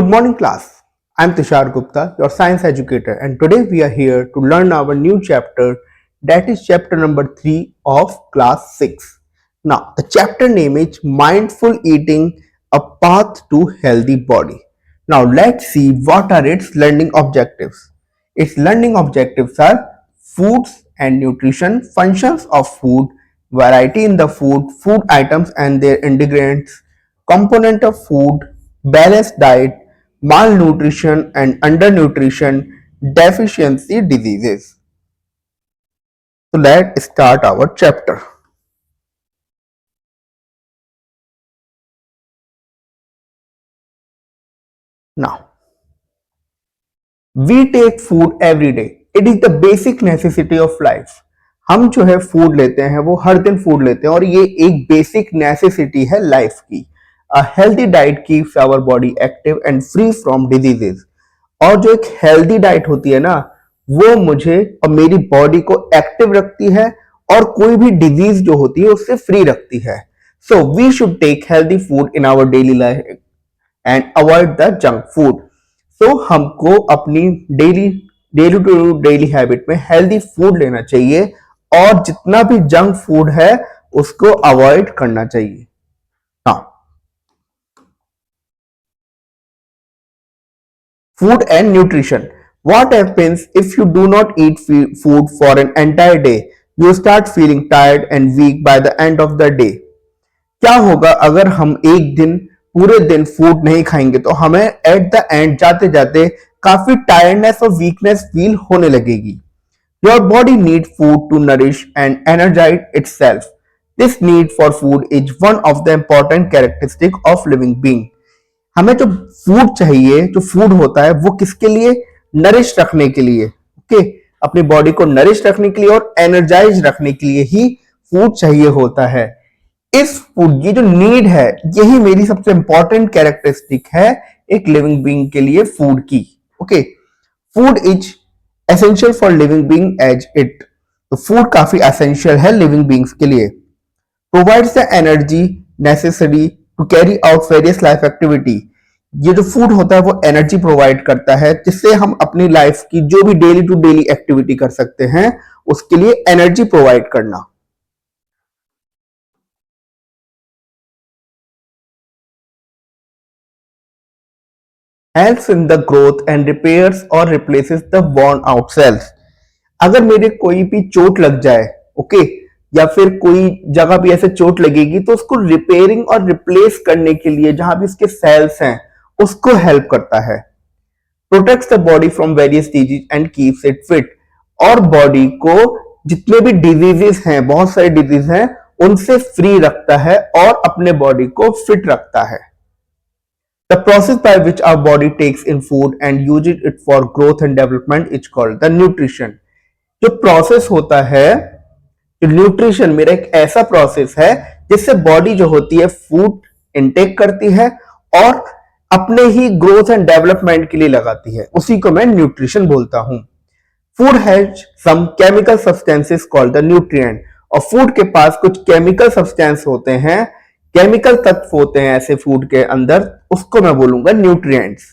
Good morning, class. I'm Tushar Gupta, your science educator, and today we are here to learn our new chapter, that is chapter number 3 of class 6. Now, the chapter name is Mindful Eating, a Path to Healthy Body. Now, let's see what are its learning objectives. Its learning objectives are foods and nutrition, functions of food, variety in the food, food items and their ingredients, component of food, balanced diet, malnutrition and undernutrition, deficiency diseases. So let's start our chapter. Now, we take food every day. It is the basic necessity of life. हम जो है food लेते हैं वो हर दिन food लेते हैं और ये एक बेसिक नेसेसिटी है लाइफ की. A healthy diet keeps our body active and free from diseases. और जो एक हेल्दी डाइट होती है ना, वो मुझे और मेरी बॉडी को एक्टिव रखती है और कोई भी डिजीज जो होती है उससे फ्री रखती है. So we should take healthy food in our daily life and avoid the junk food. So हमको अपनी daily daily to daily habit में हेल्दी फूड लेना चाहिए और जितना भी जंक फूड है उसको अवॉइड करना चाहिए. हाँ, food and nutrition. What happens if you do not eat food for an entire day? You start feeling tired and weak by the end of the day. क्या होगा अगर हम एक दिन पूरे दिन फूड नहीं खाएंगे तो हमें एट द एंड जाते जाते काफी टायर्डनेस और वीकनेस फील होने लगेगी. Your body needs food to nourish and energize itself. This need for food is one of the important characteristics of living being. हमें जो फूड चाहिए, जो फूड होता है वो किसके लिए? नरिश रखने के लिए. ओके, अपनी बॉडी को नरिश रखने के लिए और एनर्जाइज रखने के लिए ही फूड चाहिए होता है. इस फूड की जो नीड है यही मेरी सबसे इंपॉर्टेंट कैरेक्टरिस्टिक है एक लिविंग बीइंग के लिए फूड की. Okay, food is essential for living being as it. तो फूड काफी एसेंशियल है लिविंग बीइंग्स के लिए. Provides the energy necessary to carry out various life activity. ये जो फूड होता है वो एनर्जी प्रोवाइड करता है जिससे हम अपनी लाइफ की जो भी डेली टू डेली एक्टिविटी कर सकते हैं उसके लिए एनर्जी प्रोवाइड करना. Helps in the growth and repairs और replaces the worn out cells. अगर मेरे कोई भी चोट लग जाए, ओके, या फिर कोई जगह भी ऐसे चोट लगेगी तो उसको रिपेयरिंग और रिप्लेस करने के लिए जहां भी उसके सेल्स हैं उसको हेल्प करता है. Protects the body from various disease and keeps it fit. और बॉडी को जितने भी डिजीजेस हैं, बहुत सारे डिजीज हैं, उनसे फ्री रखता है और अपने बॉडी को फिट रखता है. The process by which our body takes in food and uses it for growth and development is called the nutrition. जो प्रोसेस होता है, जो न्यूट्रिशन मेरा एक ऐसा प्रोसेस है जिससे बॉडी जो होती है फूड इनटेक करती है और अपने ही ग्रोथ एंड डेवलपमेंट के लिए लगाती है, उसी को मैं न्यूट्रिशन बोलता हूं. Food has some chemical substances called the nutrient. और फूड के पास कुछ केमिकल सब्सटेंस होते हैं, केमिकल तत्व होते हैं ऐसे फूड के अंदर, उसको मैं बोलूंगा nutrients.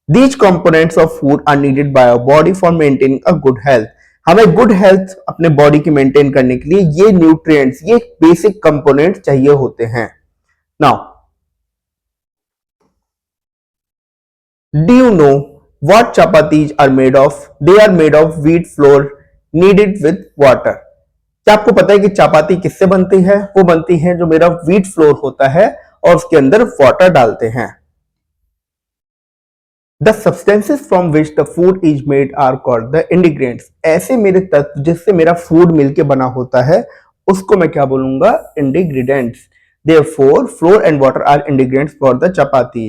These components of food are needed by our body for maintaining a good health. हमें गुड हेल्थ अपने बॉडी की मेंटेन करने के लिए ये न्यूट्रिएंट्स, ये बेसिक कंपोनेंट चाहिए होते हैं. Now, do you know what chapatis are made of? They are made of wheat flour kneaded with water. क्या आपको पता है कि चपाती किससे बनती है? वो बनती है जो मेरा व्हीट फ्लोर होता है और उसके अंदर वाटर डालते हैं. The substances from which the food is made are called the ingredients. ऐसे मेरे तत्व जिससे मेरा फूड मिलके बना होता है उसको मैं क्या बोलूंगा? Ingredients. Therefore, flour and water are ingredients for the chapati.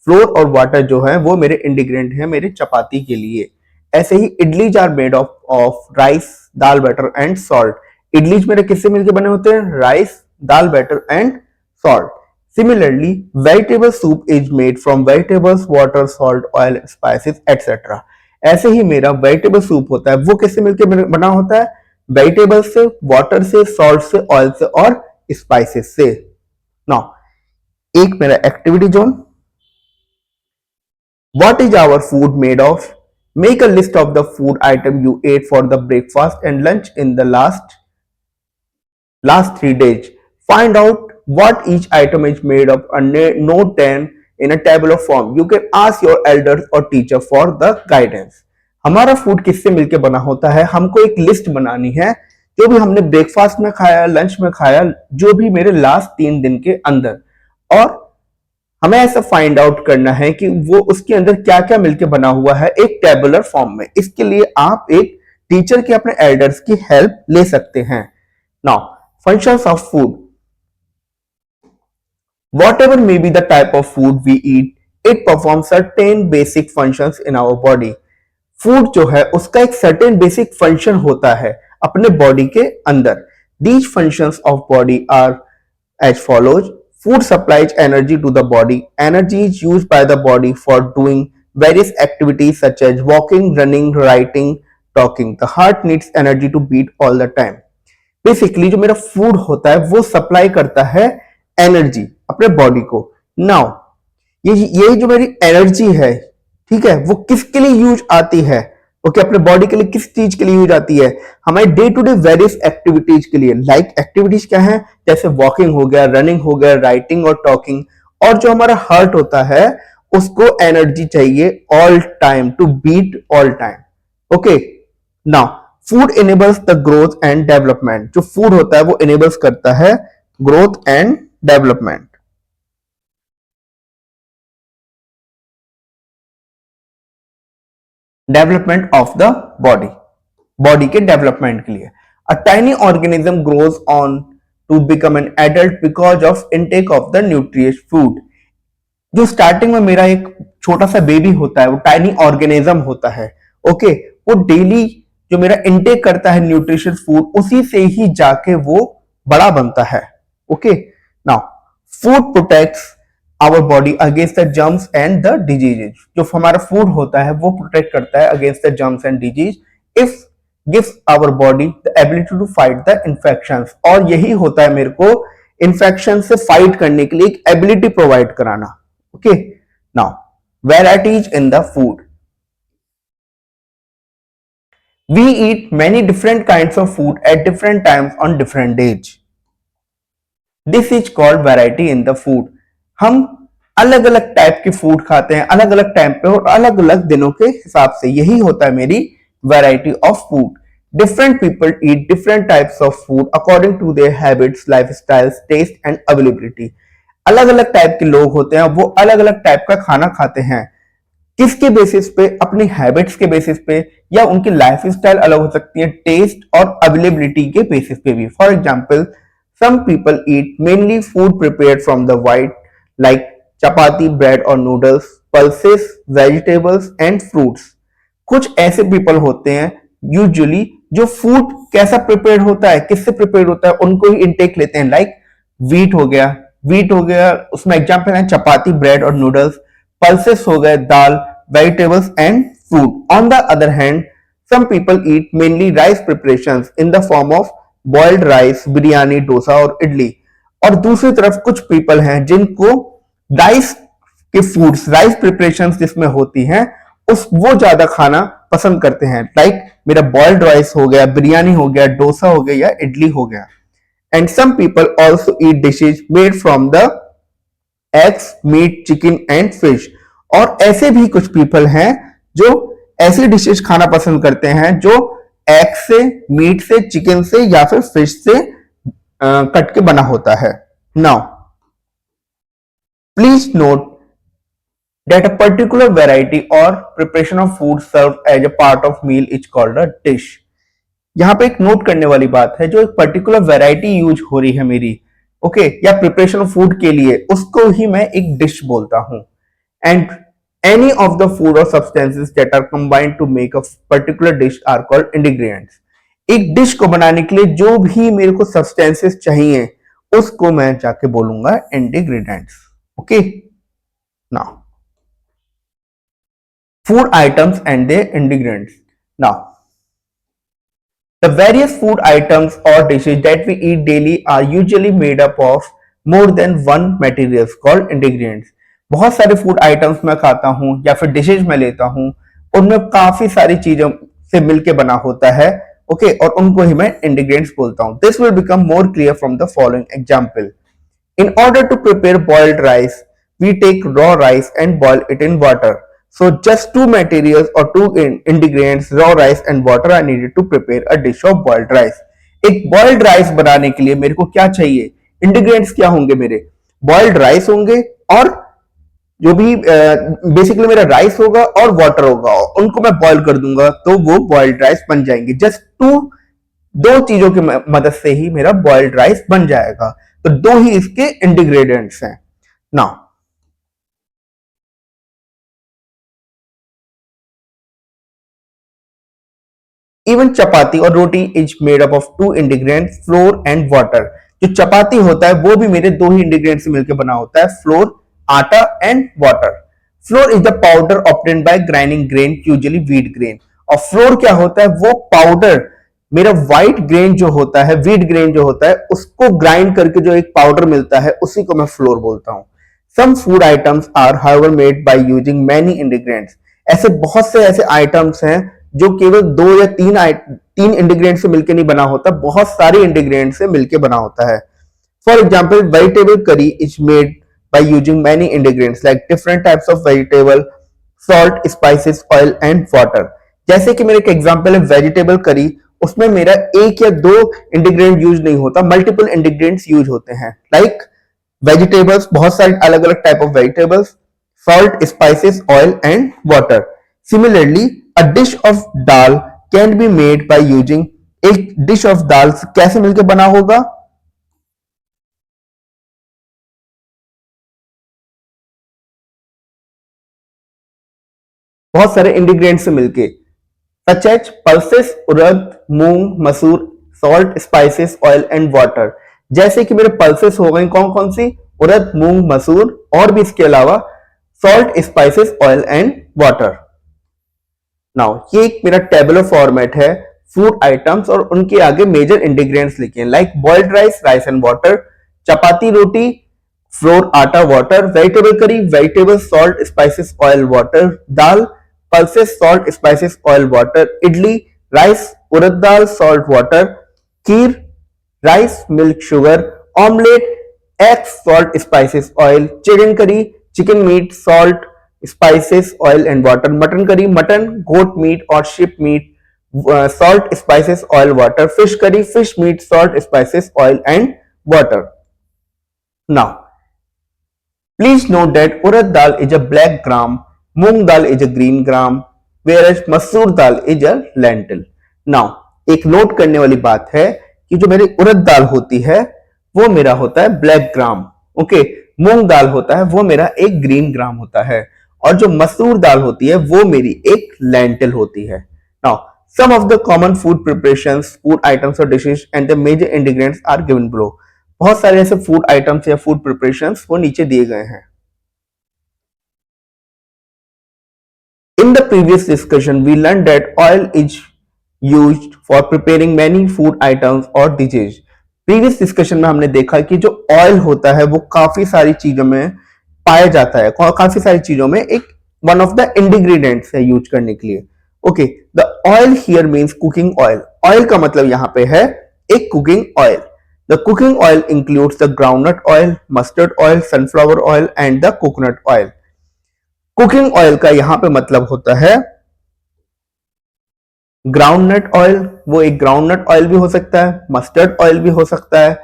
Floor और वाटर जो है वो मेरे इंग्रेडिएंट हैं मेरे चपाती के लिए. ऐसे ही idlis are made of rice, dal batter and salt. Idlis मेरे किससे मिलके बने होते हैं? Rice, dal batter and salt. Similarly, vegetable soup is made from vegetables, water, salt, oil, spices, etc. ऐसे ही मेरा वेजिटेबल सूप होता है वो किससे मिलकर बना होता है? वेजिटेबल से, वाटर से, सॉल्ट से, ऑयल से और स्पाइसेस से. नाउ, एक मेरा activity zone. What is our food made of? Make a list of the food item you ate for the breakfast and lunch in the last 3 days. Find out what each item is made of and note them in a tabular form. You can ask your elders or teacher for the guidance. हमारा food किससे मिलके बना होता है? हमको एक list बनानी है जो भी हमने ब्रेकफास्ट में खाया, लंच में खाया, जो भी मेरे लास्ट 3 दिन के अंदर, और हमें ऐसा फाइंड आउट करना है कि वो उसके अंदर क्या क्या मिलके बना हुआ है एक टेबुलर फॉर्म में। इसके लिए आप एक टीचर के, अपने एल्डर्स की हेल्प ले सकते हैं। Now, functions of food. Whatever may be the type of food we eat, it performs certain basic functions in our body. Food जो है उसका एक सर्टेन बेसिक फंक्शन होता है अपने बॉडी के अंदर। These functions of body are as follows. Food supplies energy to the body. Energy is used by the body for doing various activities such as walking, running, writing, talking. The heart needs energy to beat all the time. Basically जो मेरा food होता है वो supply करता है energy अपने body को। Now ये जो मेरी एनर्जी है, ठीक है, वो किसके लिए यूज आती है? ओके, अपने बॉडी के लिए किस चीज के लिए यूज आती है? हमारे day to day various activities के लिए। लाइक एक्टिविटीज क्या है? जैसे वॉकिंग हो गया, रनिंग हो गया, राइटिंग और टॉकिंग। और जो हमारा हार्ट होता है उसको एनर्जी चाहिए all time, to beat all time. Okay, now food enables the growth and development. जो फूड होता है वो इनेबल्स करता है growth and development. Development of the body, body के डेवलपमेंट के लिए। A tiny organism grows on to become an adult because of intake of the nutritious food. जो स्टार्टिंग में मेरा एक छोटा सा बेबी होता है वो टाइनी ऑर्गेनिज्म होता है। ओके, वो डेली जो मेरा इनटेक करता है न्यूट्रिशियस फूड, उसी से ही जाके वो बड़ा बनता है। Okay, now food protects our body against the germs and the diseases. जो हमारा फूड होता है वो प्रोटेक्ट करता है against the germs and disease. If gives our body the ability to fight the infections. और यही होता है मेरे को इन्फेक्शन से फाइट करने के लिए एक एबिलिटी प्रोवाइड कराना। Okay, now varieties in the food. We eat many different kinds of food at different times on different days. This is called variety in the food. हम अलग अलग टाइप के फूड खाते हैं अलग अलग टाइम पे और अलग अलग दिनों के हिसाब से। यही होता है मेरी variety of food. Different people eat different types of food according to their habits, lifestyles, taste and availability. अलग अलग टाइप के लोग होते हैं, वो अलग अलग टाइप का खाना खाते हैं। किसके बेसिस पे? अपनी हैबिट्स के बेसिस पे, या उनकी लाइफ स्टाइल अलग हो सकती है, टेस्ट और अवेलेबिलिटी के बेसिस पे भी। For example, some people eat mainly food prepared from the white, like chapati, bread और noodles, pulses, vegetables and fruits. कुछ ऐसे पीपल होते हैं यूजुअली जो फूड कैसा प्रिपेयर होता है, किससे प्रिपेयर होता है, उनको ही इनटेक लेते हैं। लाइक वीट हो गया, उसमें एग्जाम्पल है चपाती, ब्रेड और नूडल्स। Pulses हो गए दाल, vegetables and fruit. On the other hand, some people eat mainly rice preparations in the form of boiled rice, biryani, dosa और इडली। और दूसरी तरफ कुछ पीपल हैं जिनको राइस के फूड्स, राइस प्रिपरेशंस जिसमें होती हैं, वो ज्यादा खाना पसंद करते हैं। लाइक मेरा बॉइल्ड राइस हो गया, बिरयानी हो गया, डोसा हो गया या इडली हो गया। And some people also eat dishes made from the eggs, meat, chicken and fish. और ऐसे भी कुछ पीपल हैं जो ऐसी डिशेज खाना पसंद करते हैं जो एग से, मीट से, चिकन से या फिर फिश से कट के बना होता है। Now please note that a particular variety or preparation of food served as a part of meal is called a dish. यहाँ पे एक नोट करने वाली बात है, जो एक पर्टिकुलर वैरायटी यूज हो रही है मेरी, ओके, या प्रिपरेशन ऑफ फूड के लिए, उसको ही मैं एक डिश बोलता हूं। And any of the food और substances that are combined to make a particular dish are called ingredients. एक डिश को बनाने के लिए जो भी मेरे को सब्सटेंसेस चाहिए उसको मैं जाके बोलूंगा ingredients. Okay, now food items and their ingredients. Now, the various food items or dishes that we eat daily are usually made up of more than one materials called ingredients. बहुत सारे food items मैं खाता हूँ या फिर dishes में लेता हूँ, उनमें काफी सारी चीजों से मिलके बना होता है। ओके, और उनको ही मैं इंग्रेडिएंट्स बोलता हूँ। This will become more clear from the following example. In order to prepare boiled rice, we take raw rice and boil it in water. So just two materials or two ingredients, raw rice and water, are needed to prepare a dish of boiled rice. एक boiled rice बनाने के लिए मेरे को क्या चाहिए? Ingredients क्या होंगे मेरे? Boiled rice होंगे और जो भी बेसिकली मेरा राइस होगा और वाटर होगा, उनको मैं बॉईल कर दूंगा तो वो बॉइल्ड राइस बन जाएंगे। जस्ट दो चीजों की मदद से ही मेरा बॉइल्ड राइस बन जाएगा। तो दो ही इसके इंग्रेडिएंट्स हैं। नाउ इवन चपाती और roti is made up of two ingredients, flour and water. जो चपाती होता है वो भी मेरे दो ही इंग्रेडिएंट्स से मिलकर बना होता है, फ्लोर आटा and water. Floor is the powder obtained by grinding grain, usually wheat grain. और फ्लोर क्या होता है? वो पाउडर, मेरा व्हाइट ग्रेन जो होता है, व्हीट ग्रेन जो होता है, उसको ग्राइंड करके जो एक पाउडर मिलता है उसी को मैं फ्लोर बोलता हूं। Some food items are however made by using many ingredients. ऐसे बहुत से ऐसे आइटम्स हैं जो केवल दो या तीन इंग्रेडिएंट से मिलकर नहीं बना होता, बहुत सारे इंग्रेडिएंट से मिलकर बना होता है। For example, vegetable curry is made by using many ingredients like different types of vegetable, salt, spices, oil and water। जैसे कि मेरे एक एग्जांपल है वेजिटेबल करी, उसमें मेरा एक या दो इंग्रेडिएंट यूज नहीं होता, मल्टीपल इंग्रेडिएंट्स यूज होते हैं। लाइक वेजिटेबल्स, बहुत सारे अलग अलग type of vegetables, salt, spices, oil and water. Similarly a dish of dal can be made by using, एक डिश ऑफ दाल कैसे मिलकर बना होगा? बहुत सारे इंग्रेडिएंट्स से मिलके, सच एज पल्सेस, उड़द, मूंग, मसूर, salt, spices, oil and water. जैसे कि मेरे पल्सेस हो गए कौन कौन सी? उड़द, मूंग, मसूर, और भी इसके अलावा salt, spices, oil and water. Now ये एक मेरा टेबुलर फॉर्मेट है, फूड आइटम्स और उनके आगे मेजर इंग्रेडिएंट्स लिखे हैं, like boiled rice, rice and water, chapati roti, flour atta water, vegetable curry, vegetable salt spices oil water, dal pulses salt spices oil water, idli rice urad dal salt water, kheer rice milk sugar, omelette eggs salt spices oil, chicken curry chicken meat salt spices oil and water, mutton curry mutton goat meat और sheep meat salt spices oil water, fish curry fish meat salt spices oil and water. Now please note that urad dal is a black gram, moong dal is a green gram, whereas masoor dal is a lentil. Now, एक note करने वाली बात है कि जो मेरी उड़द दाल होती है वो मेरा होता है ब्लैक ग्राम, ओके। मूंग दाल होता है वो मेरा एक ग्रीन ग्राम होता है, और जो मसूर दाल होती है वो मेरी एक लेंटिल होती है। Now some of the common food preparations, food items or dishes and the major ingredients are given below। बहुत सारे ऐसे फूड आइटम्स या फूड प्रिपरेशंस वो नीचे दिए गए हैं। In the previous discussion, we learned that oil is used for preparing many food items or dishes। Previous discussion में हमने देखा कि जो ऑयल होता है वो काफी सारी चीजों में पाया जाता है, काफी सारी चीजों में एक वन ऑफ द इंग्रेडिएंट्स है यूज करने के लिए। Okay, the oil here means cooking oil. Oil का मतलब यहाँ पे है एक cooking oil. The cooking oil includes the groundnut oil, mustard oil, sunflower oil and the coconut oil. Cooking oil का यहां पे मतलब होता है ग्राउंडनट ऑयल, वो एक ग्राउंडनट ऑयल भी हो सकता है, मस्टर्ड ऑयल भी हो सकता है,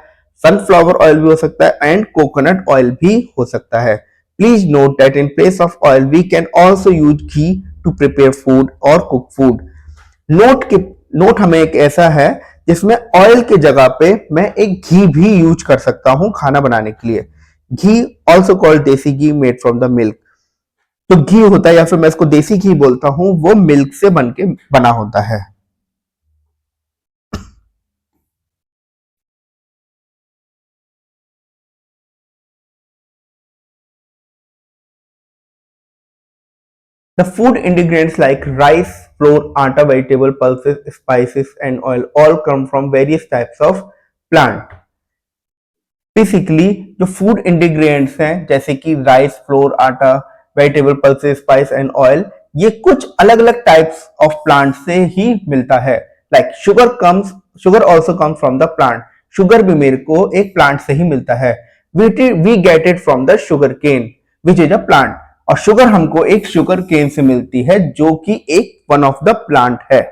सनफ्लावर ऑयल भी हो सकता है एंड कोकोनट ऑयल भी हो सकता है। Please note that in place of oil we can also use ghee to prepare food और कुक फूड। नोट हमें एक ऐसा है जिसमें ऑयल के जगह पे मैं एक घी भी यूज कर सकता हूं खाना बनाने के लिए। घी ऑल्सो कॉल्ड देसी घी मेड फ्रॉम द मिल्क। जो घी होता है या फिर मैं इसको देसी घी बोलता हूं वो मिल्क से बना होता है। The food ingredients like rice, flour, atta, vegetable, pulses, spices and oil all come from various types of plant। Basically जो फूड इंग्रेडिएंट्स हैं जैसे कि राइस, फ्लोर, आटा, vegetable pulses, spice and oil, ये कुछ अलग अलग टाइप्स ऑफ प्लांट से ही मिलता है। Like sugar also comes from the plant. Sugar भी मेरे को एक प्लांट से ही मिलता है। We get it from the sugar cane which is a plant. और शुगर हमको एक शुगर केन से मिलती है जो कि एक वन ऑफ द प्लांट है।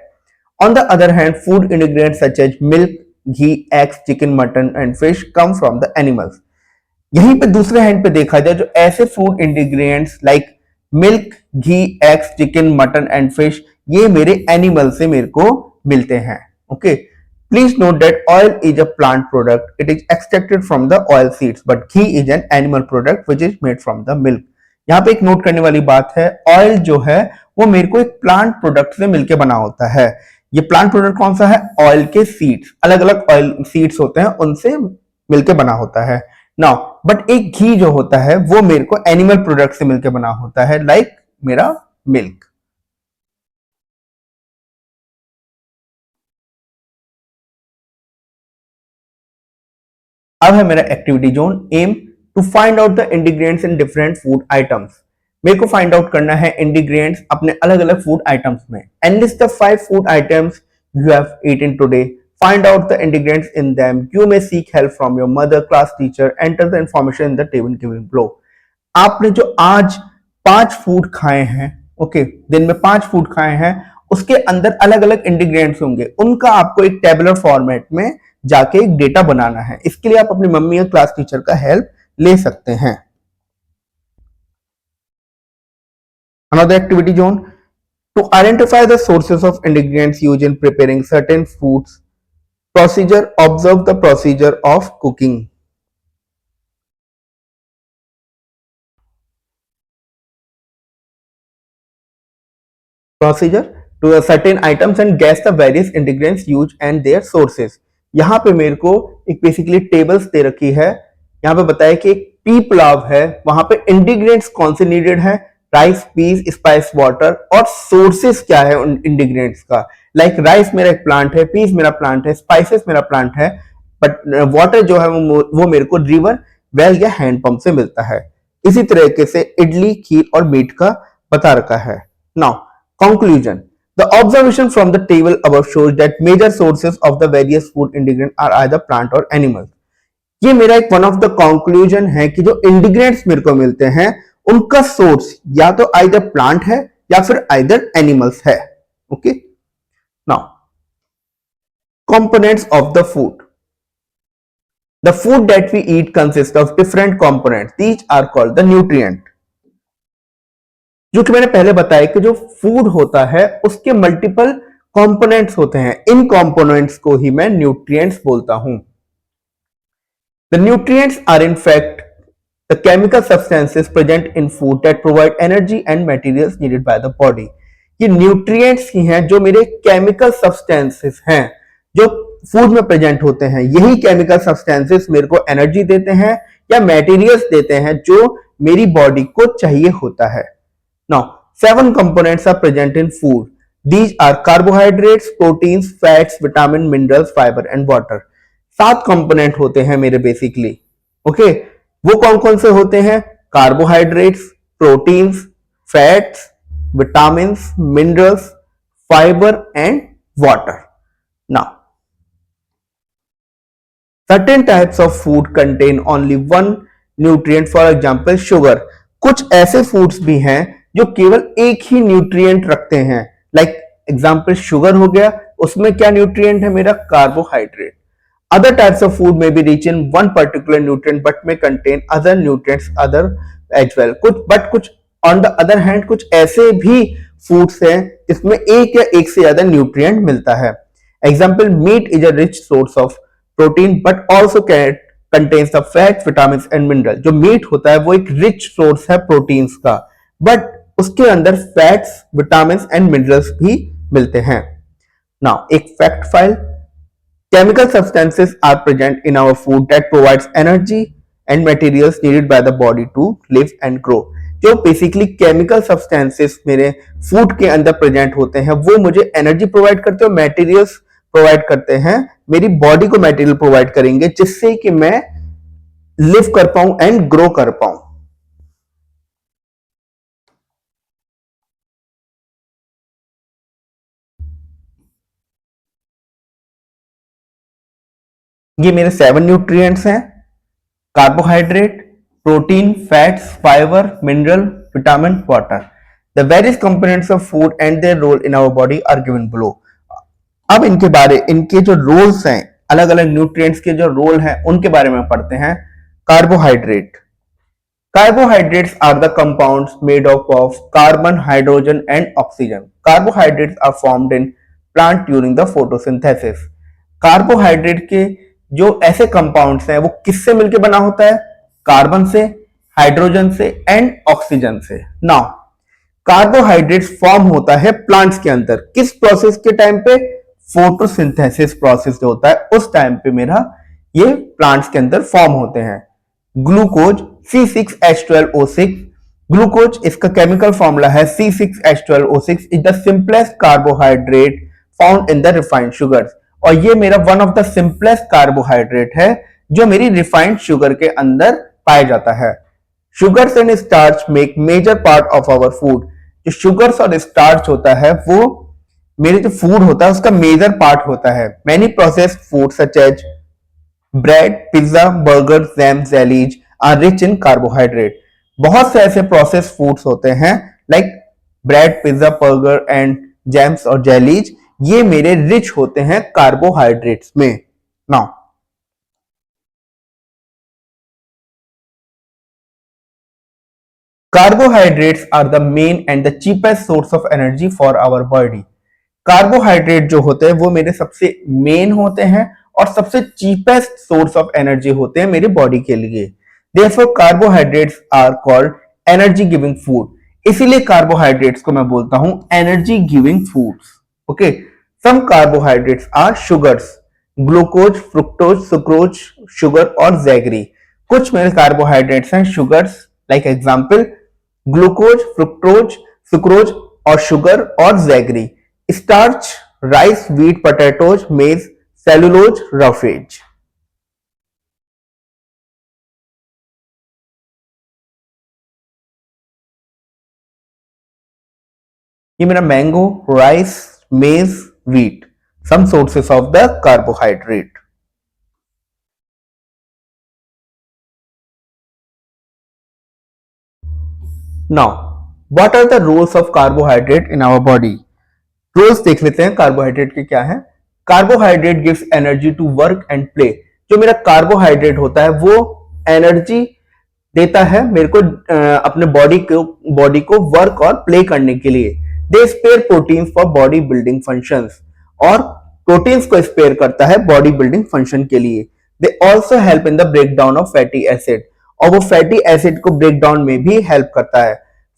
On the other hand, food ingredients such as milk, ghee, eggs, chicken, mutton and fish come from the animals. यहीं पे दूसरे हैंड पे देखा जाए जो ऐसे food ingredients like milk, ghee, eggs, chicken, mutton and fish, ये मेरे एनिमल से मेरे को मिलते हैं। Okay, please note that oil is a plant product, it is extracted from the oil seeds, but ghee is an animal product which is made from the milk. यहाँ पे एक नोट करने वाली बात है, ऑयल जो है वो मेरे को एक प्लांट प्रोडक्ट से मिलकर बना होता है। ये प्लांट प्रोडक्ट कौन सा है? ऑयल के सीड्स, अलग अलग ऑयल सीड्स होते हैं, उनसे मिलके बना होता है। नाउ बट एक घी जो होता है वो मेरे को एनिमल प्रोडक्ट से मिलके बना होता है, लाइक मेरा मिल्क। अब है मेरा activity zone. Aim to find out the ingredients in different food items. मेरे को फाइंड आउट करना है इंग्रेडिएंट्स अपने अलग अलग फूड आइटम्स में। And list the 5 food items you have eaten today. Find out the ingredients in them. You may seek help from your mother, class teacher. Enter the information in the table given below. आपने जो आज 5 food खाए हैं, okay, दिन में 5 food खाए हैं, उसके अंदर अलग अलग इंग्रेडिएंट्स होंगे, उनका आपको एक टेबुलर फॉर्मेट में जाके एक डेटा बनाना है। इसके लिए आप अपनी मम्मी या क्लास टीचर का हेल्प ले सकते हैं। Another activity zone to identify the sources of ingredients used in preparing certain foods. Procedure, observe the procedure of cooking. Procedure to certain items and guess the various ingredients used and their sources. यहाँ पे मेरे को एक basically tables दे रखी है। यहाँ पे बताया कि एक पी पुलाव है, वहां पे इंग्रेडिएंट्स कौन से नीडेड है, राइस, पीस, स्पाइस, वाटर, और सोर्सेस क्या है उन इंग्रेडिएंट्स का। लाइक राइस मेरा एक प्लांट है, पीस मेरा प्लांट है, स्पाइसेस मेरा प्लांट है, बट वाटर जो है वो मेरे को रिवर, वेल या हैंडपंप से मिलता है। इसी तरीके से इडली, खीर और मीट का बता रखा है। Now conclusion, the observation from the table above shows that major sources of the various food ingredients are either plant or animal. ये मेरा एक वन ऑफ द कंक्लूजन है कि जो इंग्रेडिएंट्स मेरे को मिलते हैं उनका सोर्स या तो आइदर प्लांट है या फिर आइदर एनिमल्स है। Okay, now components of the food. The food that we eat consists of different components. These are called the nutrient. जो कि मैंने पहले बताया कि जो फूड होता है उसके मल्टीपल कंपोनेंट्स होते हैं, इन कंपोनेंट्स को ही मैं न्यूट्रिएंट्स बोलता हूं। The nutrients are in fact the chemical substances present in food that provide energy and materials needed by the body. ये न्यूट्रिएंट्स ही हैं जो मेरे केमिकल सब्सटेंसेस हैं जो फूड में प्रेजेंट होते हैं। यही केमिकल सब्सटेंसेस मेरे को एनर्जी देते हैं या मटेरियल्स देते हैं जो मेरी बॉडी को चाहिए होता है। Now, 7 components are present in food. These are carbohydrates, proteins, fats, vitamin, minerals, fiber and water. 7 component होते हैं मेरे बेसिकली। ओके, वो कौन कौन से होते हैं? Carbohydrates, proteins, fats, vitamin, minerals, fibre and water. Now, certain types of food contain only one nutrient, for example, sugar. कुछ ऐसे फूड्स भी हैं जो केवल एक ही न्यूट्रिएंट रखते हैं, लाइक एग्जांपल शुगर हो गया, उसमें क्या न्यूट्रिएंट है मेरा? Carbohydrate. Other types of food may be rich in one particular nutrient but may contain other nutrients other as well. कुछ ऑन द अदर हैंड कुछ ऐसे भी फूड्स हैं जिसमें एक या एक से ज्यादा न्यूट्रिएंट मिलता है। Example, meat is a rich source of protein but also contains the fats, vitamin and mineral. जो मीट होता है वो एक रिच सोर्स है प्रोटीन्स का, बट उसके अंदर फैट्स, विटामिन एंड मिनरल्स भी मिलते हैं। नाउ एक fact file, chemical substances are present in our food that provides energy and materials needed by the body to live and grow. जो basically chemical substances मेरे food के अंदर present होते हैं वो मुझे एनर्जी प्रोवाइड करते हैं, मटेरियल्स प्रोवाइड करते हैं, मेरी बॉडी को मटेरियल प्रोवाइड करेंगे जिससे कि मैं लिव कर पाऊं एंड ग्रो कर पाऊं। ये मेरे 7 न्यूट्रिएंट्स हैं: carbohydrate, protein, fats, fibre, mineral, vitamin, water. The various components of food and their role in our body are given below. अब इनके जो रोल्स हैं, अलग अलग न्यूट्रिएंट्स के जो रोल हैं उनके बारे में पढ़ते हैं। Carbohydrate. Carbohydrates are the compounds made up of carbon, hydrogen and oxygen. Carbohydrates are formed in plant during the photosynthesis. Carbohydrate के जो ऐसे कंपाउंड्स हैं वो किससे मिलकर बना होता है? कार्बन से, हाइड्रोजन से एंड ऑक्सीजन से। नाउ कार्बोहाइड्रेट्स फॉर्म होता है प्लांट्स के अंदर किस प्रोसेस के टाइम पे? फोटोसिंथेसिस प्रोसेस जो होता है उस टाइम पे मेरा ये प्लांट्स के अंदर फॉर्म होते हैं। Glucose C6H12O6। ग्लूकोज इसका केमिकल फॉर्मूला है C6H12O6 is the simplest carbohydrate found in the refined sugars. और ये मेरा one of the simplest carbohydrate है जो मेरी रिफाइंड शुगर के अंदर पाया जाता है। Sugars and starch make major part of our food. जो शुगर्स और स्टार्च होता है वो मेरे जो फूड होता है उसका मेजर पार्ट होता है। Many processed food such as bread, pizza, burger, jam, jellies are rich in carbohydrate. बहुत से ऐसे प्रोसेस फूड्स होते हैं like bread, pizza, burger and jams और जेलीज, ये मेरे रिच होते हैं कार्बोहाइड्रेट्स में। Now carbohydrates are the main and the cheapest source of energy for our body. Carbohydrate जो होते हैं वो मेरे सबसे मेन होते हैं और सबसे चीपेस्ट सोर्स ऑफ एनर्जी होते हैं मेरे बॉडी के लिए। Therefore carbohydrates are called energy giving food. इसीलिए कार्बोहाइड्रेट्स को मैं बोलता हूं energy giving foods. Okay, some carbohydrates are sugars: glucose, fructose, sucrose, sugar और जैगरी। कुछ मेरे कार्बोहाइड्रेट्स हैं sugars, like example glucose, fructose, sucrose और शुगर और jaggery. Starch: rice, wheat, potatoes, maize, cellulose, roughage. ये मेरा mango, rice, maize, wheat, some sources of the carbohydrate. Now what are the roles of carbohydrate in our body? Roles देख लेते हैं carbohydrate के क्या है। Carbohydrate gives energy to work and play. जो मेरा कार्बोहाइड्रेट होता है वो एनर्जी देता है मेरे को अपने बॉडी को वर्क और प्ले करने के लिए। They spare proteins for body building functions. और प्रोटीन्स को स्पेयर करता है बॉडी बिल्डिंग फंक्शन के लिए। They also help in the break down of fatty acid. और वो फैटी एसिड को ब्रेक डाउन में भी हेल्प करता है।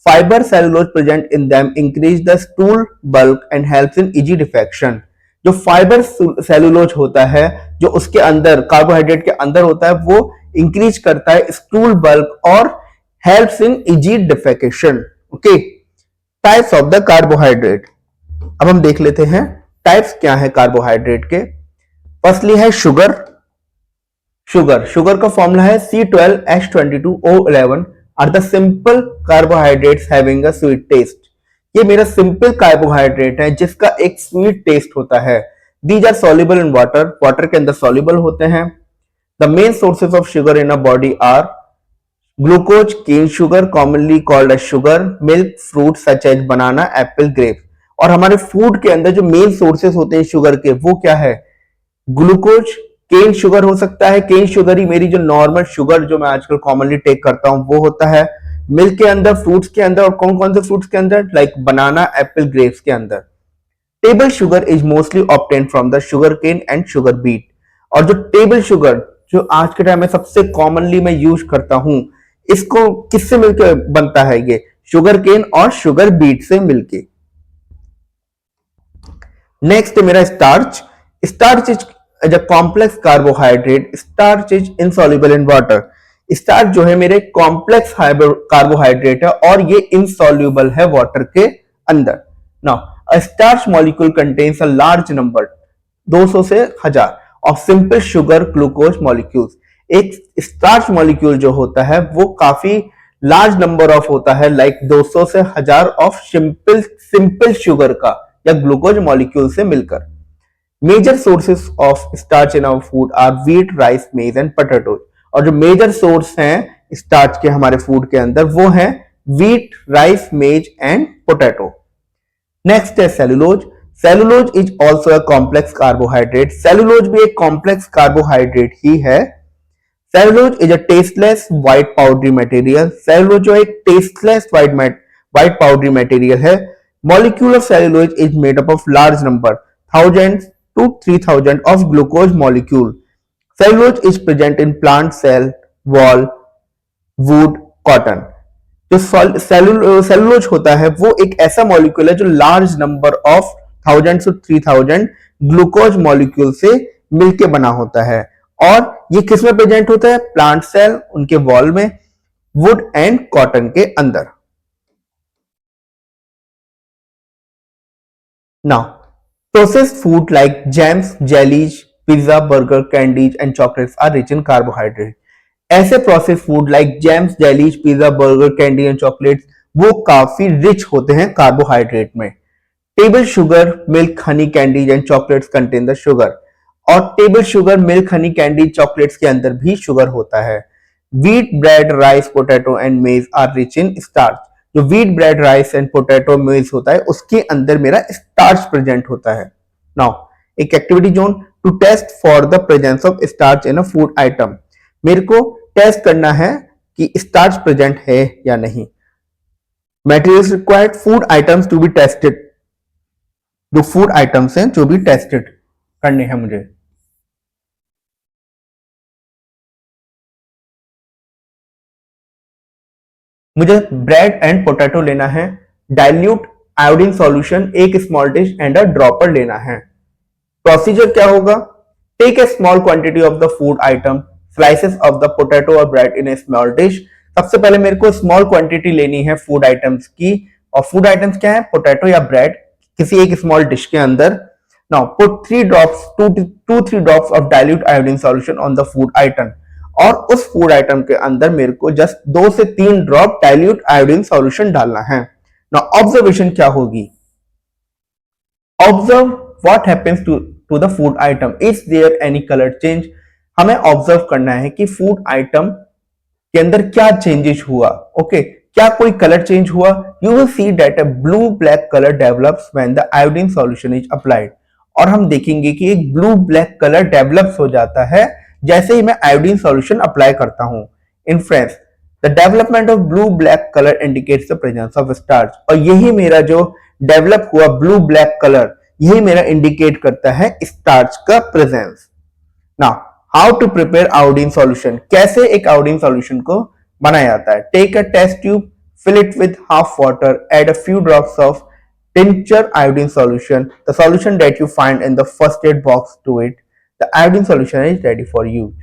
Fibre cellulose present in them increase the stool bulk and helps in easy defecation. जो फाइबर सेलुलोज होता है जो उसके अंदर कार्बोहाइड्रेट के अंदर होता है वो इंक्रीज करता है स्टूल बल्क और helps in easy defecation. Okay, types of the carbohydrate. अब हम देख लेते हैं टाइप्स क्या है कार्बोहाइड्रेट के। फर्स्टली है शुगर। शुगर का फॉर्मूला है C12H22O11 are the simple carbohydrates having a sweet taste. ये मेरा सिंपल कार्बोहाइड्रेट है जिसका एक स्वीट टेस्ट होता है। These are soluble in water, water के अंदर सॉल्युबल होते हैं। The main sources of sugar in a body are glucose, cane sugar commonly called as sugar, milk, fruit such as banana, apple, grapes. और हमारे food के अंदर जो main sources होते हैं शुगर के वो क्या है? ग्लूकोज, केन शुगर हो सकता है, केन शुगर ही मेरी जो नॉर्मल शुगर जो मैं आजकल कॉमनली टेक करता हूं वो होता है। मिल्क के अंदर, फ्रूट्स के अंदर, और कौन कौन से फ्रूट्स के अंदर? लाइक बनाना, एप्पल, ग्रेप्स के अंदर। Table sugar is mostly obtained from the sugar cane and sugar beet. और जो टेबल शुगर जो आज के टाइम में सबसे कॉमनली मैं यूज करता हूं, इसको किससे मिलकर बनता है? ये शुगर केन और शुगर बीट से मिलके। नेक्स्ट मेरा starch. Starch is a complex carbohydrate. Starch is insoluble in water. Starch जो है मेरे कॉम्प्लेक्स कार्बोहाइड्रेट है और ये इनसॉल्युबल है वाटर के अंदर। Now a starch molecule contains a large number 200 से 1000 of simple sugar glucose molecules. एक स्टार्च मॉलिक्यूल जो होता है वो काफी लार्ज नंबर ऑफ होता है, लाइक 200 से 1000 ऑफ सिंपल सिंपल शुगर का या ग्लूकोज मॉलिक्यूल से मिलकर। Major sources of starch in our food are wheat, rice, maize and potato. और जो मेजर सोर्स हैं स्टार्च के हमारे फूड के अंदर वो हैं wheat, rice, maize and potato. Next है cellulose. Cellulose is also a complex carbohydrate. Cellulose भी एक कॉम्प्लेक्स कार्बोहाइड्रेट ही है। Cellulose is a tasteless white powdery material. Cellulose जो एक टेस्टलेस व्हाइट पाउडरी मटेरियल है। Molecule of cellulose is made up of large number, thousands to 3000 of glucose molecule. Cellulose is present in plant cell wall, wood, cotton. जो cellulose होता है वो एक ऐसा molecule है जो large number of 1000 to 3000 glucose molecule से मिलके बना होता है। और ये किस में प्रेजेंट होता है? प्लांट सेल, उनके वॉल में, वुड एंड कॉटन के अंदर। Now processed food like jams, jellies, pizza, burger, candies and chocolates are rich in carbohydrate. ऐसे process food like jams, jellies, pizza, burger, candy and chocolates वो काफी rich होते हैं carbohydrate में। Table sugar, milk, honey, candies and chocolates contain the sugar. और table sugar, milk, honey, candy, chocolates के अंदर भी शुगर होता है। Wheat, bread, rice, potato and maize are rich in starch. जो wheat, bread, rice and potato, maize होता है उसके अंदर मेरा स्टार्च प्रेजेंट होता है। नाउ एक activity zone to test for the presence of starch in a food item. मेरे को टेस्ट करना है कि स्टार्च प्रेजेंट है या नहीं। Materials required, food items to be tested. जो फूड आइटम्स हैं जो भी टेस्टेड करने हैं मुझे ब्रेड एंड पोटैटो लेना है। डाइल्यूट आयोडीन सॉल्यूशन, एक small dish and a dropper लेना है। प्रोसीजर क्या होगा? Take a small quantity of the food item, slices of the potato और bread in a small dish. सबसे पहले मेरे को स्मॉल क्वांटिटी लेनी है फूड आइटम्स की, और फूड आइटम्स क्या है? पोटैटो या ब्रेड, किसी एक स्मॉल डिश के अंदर। Now put 3 drops of dilute iodine solution on the food item. और उस फूड आइटम के अंदर मेरे को जस्ट 2 से 3 ड्रॉप डाइल्यूट आयोडीन सॉल्यूशन डालना है। नाउ ऑब्जर्वेशन क्या होगी? Observe what happens to the food item, is there any colour change. हमें ऑब्जर्व करना है कि फूड आइटम के अंदर क्या चेंजेस हुआ। ओके, क्या कोई कलर चेंज हुआ? You will see that a blue black colour develops when the iodine solution is applied. और हम देखेंगे कि एक ब्लू ब्लैक कलर डेवलप्स हो जाता है जैसे ही मैं आयोडीन सॉल्यूशन अप्लाई करता हूं। In friends, the development of blue black colour indicates the presence of starch. और यही मेरा जो डेवलप हुआ ब्लू ब्लैक कलर, यही मेरा इंडिकेट करता है स्टार्च का presence. Now how to prepare iodine solution, कैसे एक आयोडीन सॉल्यूशन को बनाया जाता है? Take a test tube, fill it with half water, add a few drops of tincture iodine solution, the solution that you find in the first aid box to it. The iodine solution is ready for use.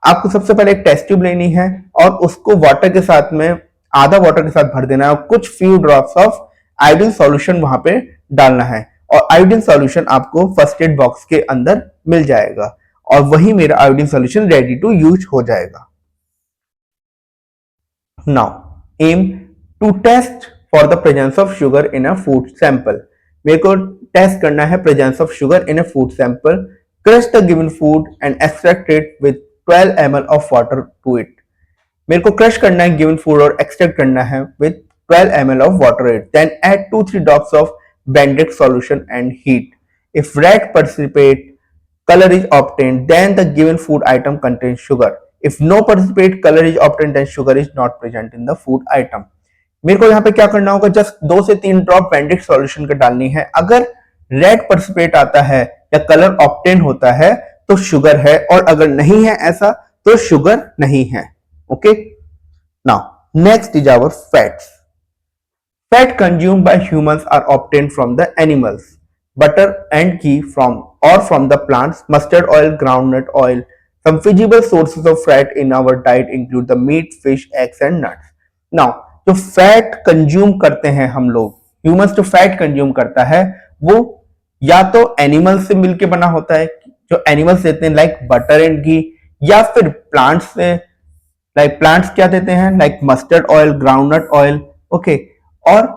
आपको सबसे पहले एक test tube लेनी है और उसको water के साथ में, आधा वाटर के साथ भर देना है और कुछ few drops of iodine solution वहां पे डालना है। और आयोडीन सॉल्यूशन आपको फर्स्ट एड बॉक्स के अंदर मिल जाएगा और वही मेरा iodine solution ready to use हो जाएगा। Now aim to test for the presence of sugar in a food sample. मेरे को टेस्ट करना है presence of sugar in a food sample. Crush the given food and extract it with 12 ml of water to it. मेरे को crush करना है given food और extract करना है with 12 ml of water it. Then add 2-3 drops of Benedict solution and heat. If red precipitate color is obtained, then the given food item contains sugar. If no precipitate color is obtained, then sugar is not present in the food item. मेरे को यहाँ पे क्या करना होगा? Just 2 से 3 drop Benedict solution का डालनी है। अगर रेड precipitate आता है या कलर ऑब्टेन होता है तो शुगर है, और अगर नहीं है ऐसा तो शुगर नहीं है। Okay, now next is our fats. Fat consumed by humans are obtained from the animals. Butter and ghee from the plants, mustard oil, groundnut oil. Some feasible sources of fat in our diet include the meat, fish, eggs and nuts. Now, जो fat consume करते हैं हम लोग, humans जो fat consume करता है वो या तो एनिमल से मिलके बना होता है, जो एनिमल्स देते हैं लाइक बटर एंड घी, या फिर प्लांट्स से, लाइक प्लांट्स क्या देते हैं, like mustard oil, groundnut oil, okay. और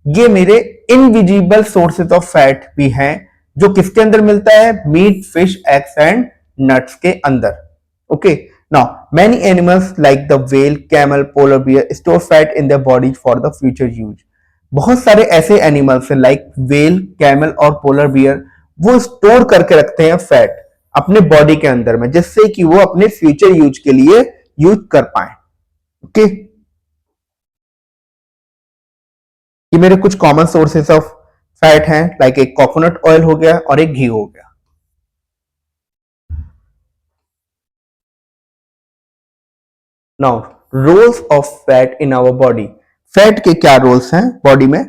ये मेरे इनविजिबल सोर्सेज ऑफ फैट भी हैं, जो किसके अंदर मिलता है, meat, fish, eggs and nuts के अंदर, okay. Now many animals like the whale, camel, polar bear store fat in their body for the future use. बहुत सारे ऐसे एनिमल्स हैं लाइक वेल, कैमल और पोलर बियर, वो स्टोर करके रखते हैं फैट अपने बॉडी के अंदर में, जिससे कि वो अपने फ्यूचर यूज के लिए यूज कर पाए, ओके। ये मेरे कुछ कॉमन सोर्सेस ऑफ फैट हैं, लाइक एक कोकोनट ऑयल हो गया और एक घी हो गया। Now roles of fat in our body. Fat के क्या रोल्स हैं बॉडी में?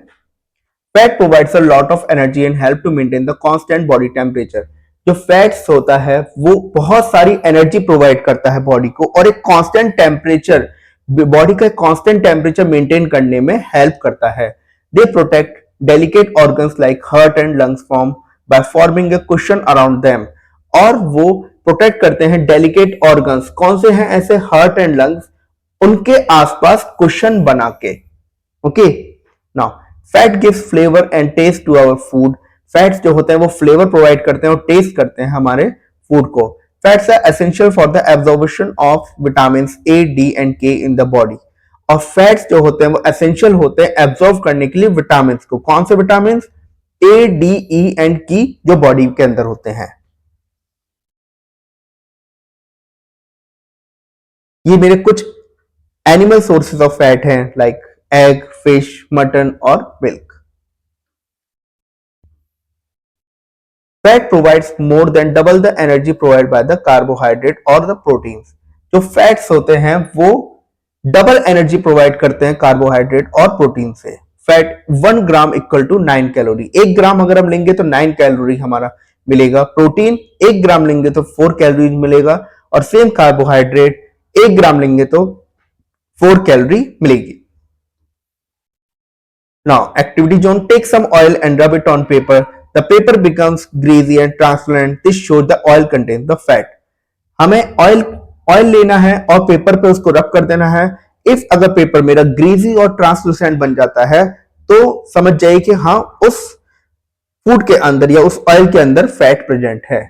Fat provides a lot of energy and help to maintain the constant body temperature. जो फैट्स होता है वो बहुत सारी एनर्जी प्रोवाइड करता है बॉडी को, और एक कांस्टेंट टेम्परेचर, बॉडी का कांस्टेंट टेम्परेचर मेंटेन करने में हेल्प करता है। They protect delicate organs like heart and lungs from by forming a cushion around them. और वो प्रोटेक्ट करते हैं डेलिकेट ऑर्गन्स, कौन से हैं ऐसे, हार्ट एंड लंग्स, उनके आसपास कुशन बना के, okay. Now fat gives flavour and taste to our food. Fats जो होते हैं वो फ्लेवर प्रोवाइड करते हैं और टेस्ट करते हैं हमारे फूड को। Fats are essential for the absorption of vitamin A, D and K in the body. और फैट्स जो होते हैं वो एसेंशियल होते हैं एब्जॉर्ब करने के लिए विटामिन को। कौन से vitamin? A, D, E and की, जो बॉडी के अंदर होते हैं। ये मेरे कुछ एनिमल सोर्सेज ऑफ फैट हैं, लाइक एग, फिश, मटन और milk. Fat provides more than double the energy provide by the carbohydrate और द प्रोटीन्स। जो फैट्स होते हैं वो डबल एनर्जी प्रोवाइड करते हैं कार्बोहाइड्रेट और प्रोटीन से। Fat 1 gram equal to 9 calorie. 1 gram अगर हम लेंगे तो 9 कैलोरी हमारा मिलेगा। प्रोटीन 1 ग्राम लेंगे तो 4 कैलोरी मिलेगा, और सेम कार्बोहाइड्रेट 1 ग्राम लेंगे तो 4 कैलोरी मिलेगी। Now, activity zone, take some oil and rub it on paper. The paper becomes greasy and transparent. This shows the oil contains the fat. हमें ऑयल लेना है और पेपर पे उसको रब कर देना है। इफ अगर पेपर मेरा ग्रीजी और ट्रांसलूसेंट बन जाता है तो समझ जाइए कि हाँ, उस फूड के अंदर या उस ऑयल के अंदर फैट प्रेजेंट है।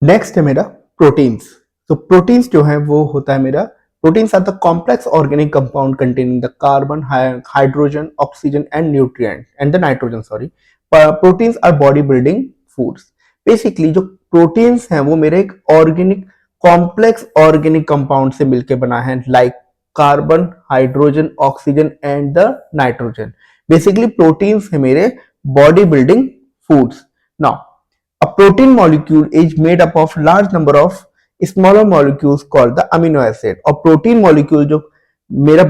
नेक्स्ट है मेरा प्रोटीन्स। तो प्रोटीन्स जो है वो होता है मेरा, proteins are the complex organic compound containing the carbon, hydrogen, oxygen and nutrient and the nitrogen, sorry. Proteins are body building foods. Basically जो proteins हैं वो मेरे एक organic complex organic compound से मिलके बना है, like carbon, hydrogen, oxygen and the nitrogen. Basically proteins है मेरे body building foods. Now a protein molecule is made up of large number of smaller molecules called the amino acid. और protein molecule जो मेरा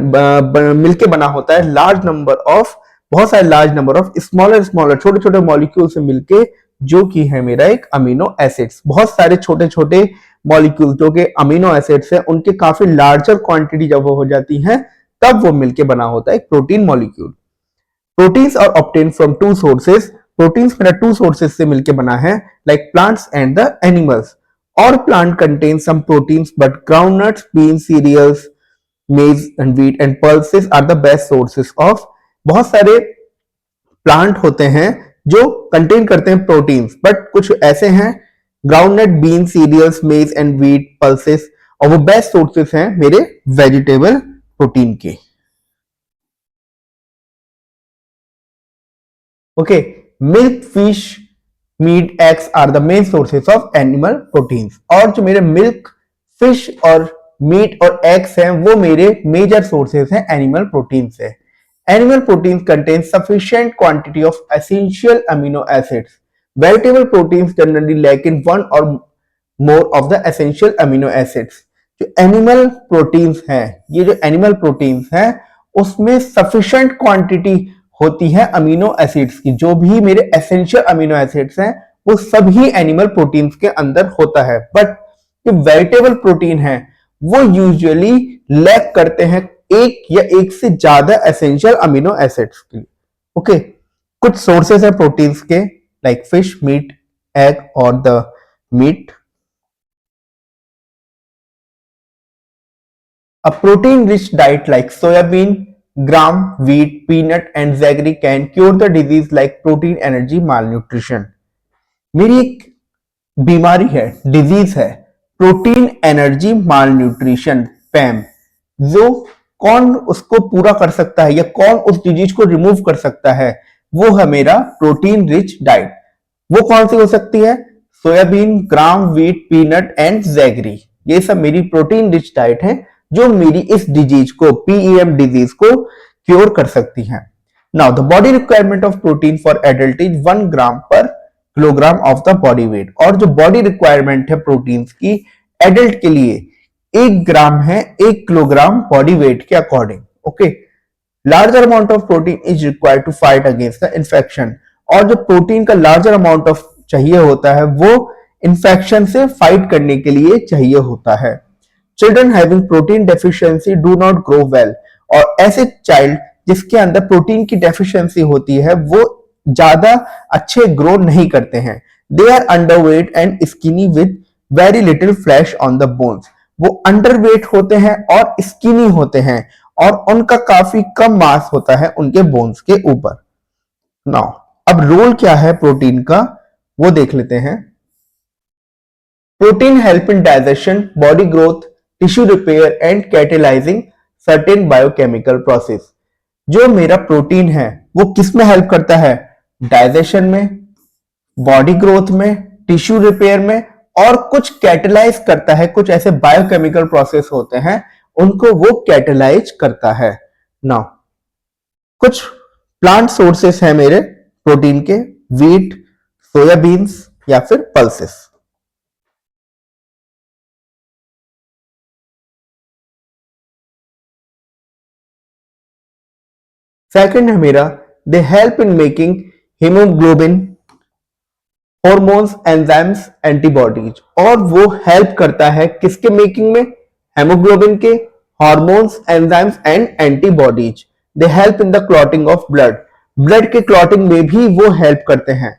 मिलके बना होता है large number of, बहुत सारे लार्ज नंबर ऑफ स्मॉलर छोटे छोटे मॉलिक्यूल से मिलके, जो कि है मेरा एक अमीनो एसिड्स। बहुत सारे छोटे छोटे मॉलिक्यूल जो कि अमीनो एसिड्स है, उनके काफी लार्जर क्वांटिटी जब वो हो जाती है तब वो मिलके बना होता है एक protein molecule. Proteins are obtain from two sources. Proteins मेरा टू सोर्सेज से मिलके बना है, like plants and the animals. All plant contains some proteins, but groundnuts, beans, cereals, maize and wheat and pulses are the best sources of। बहुत सारे plant होते हैं जो कंटेन करते हैं प्रोटीन्स, बट कुछ ऐसे हैं groundnut, bean, cereals, maize and wheat, pulses, और वो बेस्ट सोर्सेस हैं मेरे वेजिटेबल प्रोटीन के, okay. Milk, fish, meat, eggs are the main sources of animal proteins. और जो मेरे मिल्क, फिश और मीट और एग्स हैं वो मेरे मेजर सोर्सेस हैं एनिमल प्रोटीन से। Animal protein contain sufficient quantity of essential amino acids. Vegetable proteins generally lack in one or more of the essential amino acids. जो एनिमल प्रोटीन्स हैं, ये जो एनिमल प्रोटीन्स हैं उसमें सफिशिएंट क्वांटिटी होती है अमीनो एसिड्स की। जो भी मेरे एसेंशियल अमीनो एसिड्स हैं वो सभी एनिमल प्रोटीन्स के अंदर होता है, बट जो वेजिटेबल प्रोटीन है वो यूजुअली लैक करते हैं एक या एक से ज्यादा एसेंशियल अमीनो एसिड्स के लिए, ओके। कुछ सोर्सेस है प्रोटीन्स के, लाइक फिश, मीट, एग और the meat. A protein-rich diet like soybean, gram, wheat, peanut and jaggery can cure the disease like protein energy malnutrition. मेरी एक बीमारी है, डिजीज है, प्रोटीन एनर्जी मालन्यूट्रिशन, पैम। जो कौन उसको पूरा कर सकता है या कौन उस डिजीज को रिमूव कर सकता है, वो है मेरा प्रोटीन रिच डाइट। वो कौन सी हो सकती है? Soybean, gram, wheat, peanut and jaggery. ये सब मेरी प्रोटीन रिच डाइट है जो मेरी इस डिजीज को, पीईएम डिजीज को क्योर कर सकती है। Now the body requirement of protein for adult is 1 gram per kilogram of the body weight. और जो बॉडी रिक्वायरमेंट है प्रोटीन की एडल्ट के लिए 1 ग्राम है 1 किलोग्राम बॉडी वेट के according. Okay, larger amount of protein is required to fight against the infection. और जो प्रोटीन का लार्जर अमाउंट ऑफ चाहिए होता है वो इन्फेक्शन से फाइट करने के लिए चाहिए होता है। Children having protein deficiency do not grow well. और ऐसे चाइल्ड जिसके अंदर प्रोटीन की डेफिशिएंसी होती है वो ज्यादा अच्छे ग्रो नहीं करते हैं। They are underweight and skinny with very little flesh on the bones. वो अंडरवेट होते हैं और स्किनी होते हैं और उनका काफी कम मास होता है उनके बोन्स के ऊपर। नाउ अब रोल क्या है प्रोटीन का वो देख लेते हैं। Protein help in digestion, body growth, tissue repair and catalysing certain biochemical process. जो मेरा प्रोटीन है वो किस में हेल्प करता है? डाइजेशन में, बॉडी ग्रोथ में, टिश्यू रिपेयर में, और कुछ कैटेलाइज करता है। कुछ ऐसे बायोकेमिकल प्रोसेस होते हैं उनको वो कैटेलाइज करता है। नाउ कुछ प्लांट सोर्सेस हैं मेरे प्रोटीन के, व्हीट, सोयाबीन्स या फिर पल्सेस। सेकंड है मेरा दे help in making haemoglobin, hormones, enzymes, antibodies. और वो हेल्प करता है किसके मेकिंग में? हेमोग्लोबिन के, hormones, enzymes and antibodies. They help in the clotting of blood. Blood के क्लॉटिंग में भी वो हेल्प करते हैं।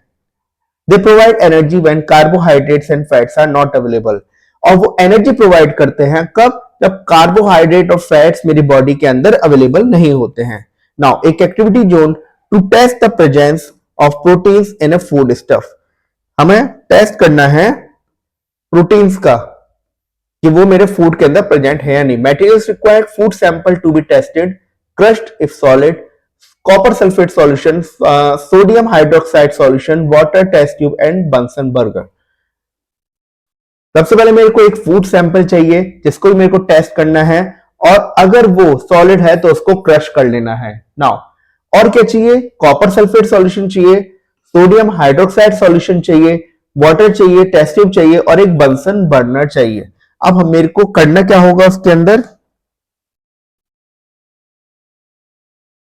They provide energy when carbohydrates and fats are not available. और वो एनर्जी प्रोवाइड करते हैं कब? जब कार्बोहाइड्रेट और फैट्स मेरी बॉडी के अंदर अवेलेबल नहीं होते हैं। नाउ एक activity zone to test the presence of proteins in a food stuff. हमें टेस्ट करना है प्रोटीन्स का कि वो मेरे फूड के अंदर प्रेजेंट है या नहीं। Materials required, food sample to be tested, crushed if solid, copper sulphate solution, sodium hydroxide solution, water test tube and Bunsen burner. सबसे पहले मेरे को एक फूड सैंपल चाहिए जिसको मेरे को टेस्ट करना है, और अगर वो सॉलिड है तो उसको क्रश कर लेना है। नाउ और क्या चाहिए? कॉपर सल्फेट सॉल्यूशन चाहिए, सोडियम हाइड्रोक्साइड सॉल्यूशन चाहिए, वाटर चाहिए, टेस्ट ट्यूब चाहिए और एक बंसन बर्नर चाहिए। अब मेरे को करना क्या होगा उसके अंदर?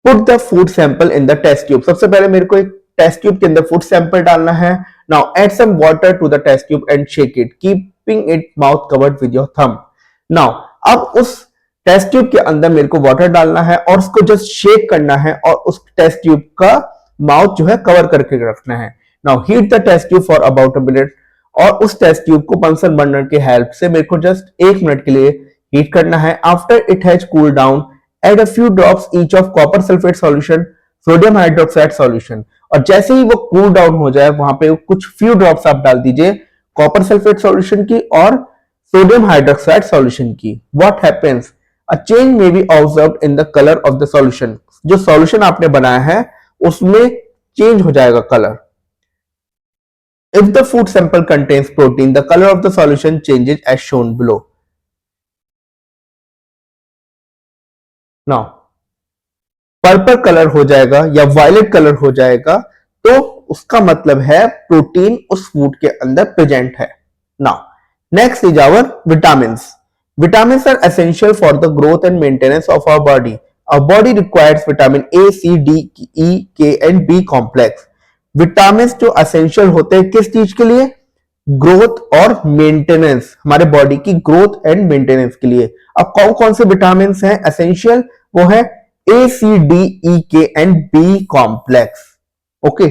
Put the food sample in the test tube. सबसे पहले मेरे को एक टेस्ट ट्यूब के अंदर फूड सैंपल डालना है। Now add some water to the test tube and shake it, keeping it mouth covered with your thumb. Now अब उस टेस्ट ट्यूब के अंदर मेरे को वाटर डालना है और उसको जस्ट शेक करना है और उस टेस्ट ट्यूब का माउथ जो है कवर करके रखना है। Now heat the test tube for about a minute. और उस टेस्ट ट्यूब को बंसन बर्नर की हेल्प से मेरे को जस्ट 1 मिनट के लिए हीट करना है। After it has cool down, add a few drops each of copper sulfate solution, sodium hydroxide solution। और जैसे ही वो कूल डाउन हो जाए वहां पे कुछ फ्यू ड्रॉप्स आप डाल दीजिए कॉपर सल्फेट सॉल्यूशन की और सोडियम हाइड्रोक्साइड सॉल्यूशन की। What happens? A change may be observed in the colour of the solution. जो सॉल्यूशन आपने बनाया है उसमें चेंज हो जाएगा colour. If the food sample contains protein, the colour of the solution changes as shown below. Now purple colour हो जाएगा या वायलेट कलर हो जाएगा तो उसका मतलब है प्रोटीन उस फूड के अंदर प्रेजेंट है। Now next is our vitamins. Vitamins are essential for the growth and maintenance of our body. Our body requires vitamin A, C, D, E, K and B complex. Vitamins जो essential होते हैं किस चीज के लिए? Growth और maintenance, हमारे body की ग्रोथ एंड मेंटेनेंस के लिए। अब कौन कौन से विटामिन हैं एसेंशियल? वो है ए, C, D, E, K and B complex. Okay,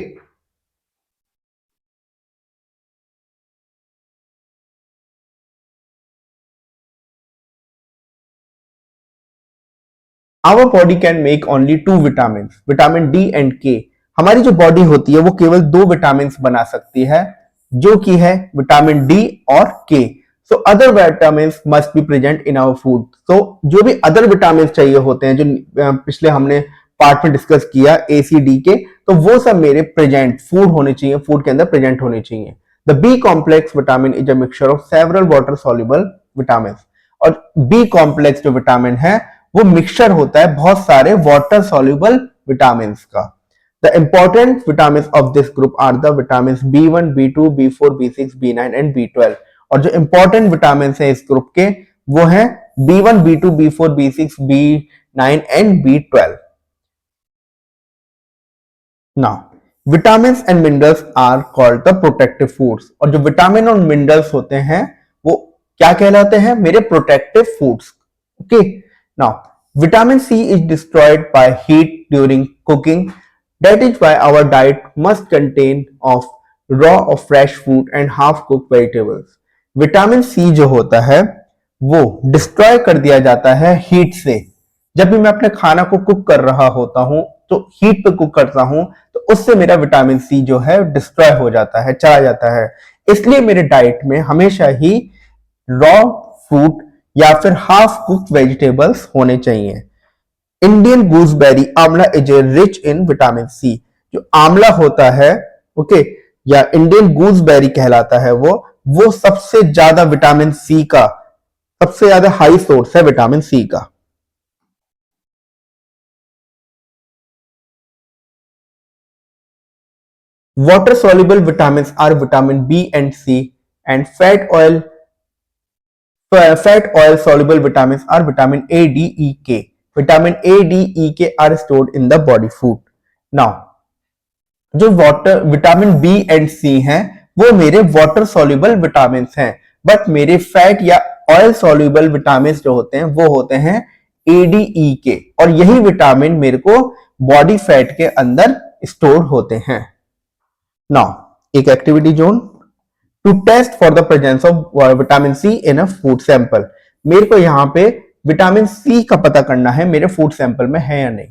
our body can make only two vitamin, vitamin D and K. हमारी जो बॉडी होती है वो केवल दो विटामिन बना सकती है, जो कि है विटामिन डी और K. So other vitamin must be present in our food. तो जो भी अदर विटामिन चाहिए होते हैं, जो पिछले हमने पार्ट में डिस्कस किया ए सी डी के, तो वो सब मेरे प्रेजेंट फूड होने चाहिए, फूड के अंदर प्रेजेंट होने चाहिए। The B complex vitamin is a mixture of several water soluble vitamin. और बी कॉम्प्लेक्स जो विटामिन है वो मिक्सचर होता है बहुत सारे वाटर सॉल्युबल विटामिन का। The important vitamin of this group are the vitamin B1, B2, B4, B6, B9 and B12। और जो इंपॉर्टेंट विटामिन है इस ग्रुप के वो है B1, B2, B4, B6, B9 and B12। Now vitamins and minerals are called the protective foods. और जो vitamin और मिनरल्स होते हैं वो क्या कहलाते हैं? मेरे protective foods. Okay, now vitamin C is destroyed by heat during cooking, that is why our diet must contain of raw और fresh food and half cooked vegetables. Vitamin C जो होता है वो डिस्ट्रॉय कर दिया जाता है हीट से। जब भी मैं अपने खाना को कुक कर रहा होता हूं तो हीट पे कुक करता हूं, तो उससे मेरा विटामिन सी जो है डिस्ट्रॉय हो जाता है, चला जाता है। इसलिए मेरे डाइट में हमेशा ही रॉ फ्रूट या फिर हाफ कुक्ड वेजिटेबल्स होने चाहिए। Indian gooseberry amla is rich in vitamin C. जो आंवला होता है, ओके, या इंडियन गूसबेरी कहलाता है वो सबसे ज्यादा विटामिन सी का सबसे ज्यादा हाई सोर्स है विटामिन सी का। Water soluble vitamins are vitamin B and C, and fat oil soluble vitamins are vitamin A, D, E, K. Vitamin A, D, E, K are stored in the body food. Now, जो water vitamin B and सी हैं वो मेरे water soluble vitamin हैं, but मेरे fat या oil soluble vitamin जो होते हैं वो होते हैं एडीई के। और यही विटामिन मेरे को बॉडी फैट के अंदर स्टोर होते हैं। नाउ एक activity zone, to test for the presence of vitamin C in a food sample. मेरे को यहाँ पे विटामिन सी का पता करना है मेरे फूड सैंपल में है या नहीं।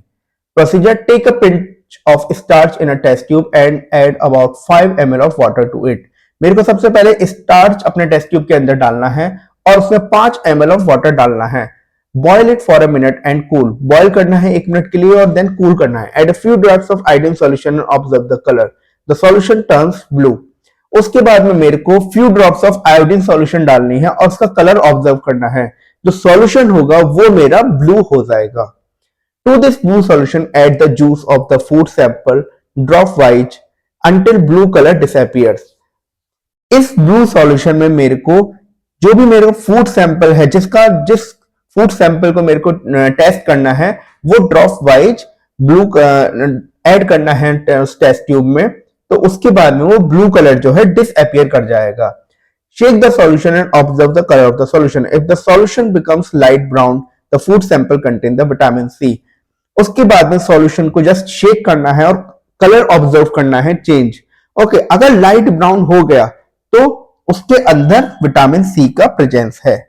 Procedure, take a pinch of starch in a test tube and add about 5 ml of water to it. मेरे को सबसे पहले स्टार्च अपने टेस्ट ट्यूब के अंदर डालना है और उसमें 5 ml ऑफ वाटर डालना है। Boil it for a minute and cool. Boil करना है 1 मिनट के लिए और देन कूल करना है। Add a few drops of iodine solution and observe the colour, the solution turns blue. उसके बाद में मेरे को few drops of iodine solution डालनी है और उसका कलर ऑब्जर्व करना है। जो सॉल्यूशन होगा वो मेरा ब्लू हो जाएगा। To this blue solution add the juice of the food sample dropwise until blue colour disappears. इस ब्लू सॉल्यूशन में मेरे को जो भी मेरे को फूड सैंपल है, जिस फूड सैंपल को मेरे को टेस्ट करना है वो ड्रॉप वाइज ब्लू ऐड करना है टेस्ट ट्यूब में, तो उसके बाद में वो ब्लू कलर जो है डिसअपियर कर जाएगा। Shake the solution and observe the colour of the solution. If the solution becomes light brown the food sample contain the vitamin C. उसके बाद में सॉल्यूशन को जस्ट शेक करना है और कलर ऑब्जर्व करना है चेंज। ओके, अगर लाइट ब्राउन हो गया तो उसके अंदर विटामिन सी का प्रेजेंस है।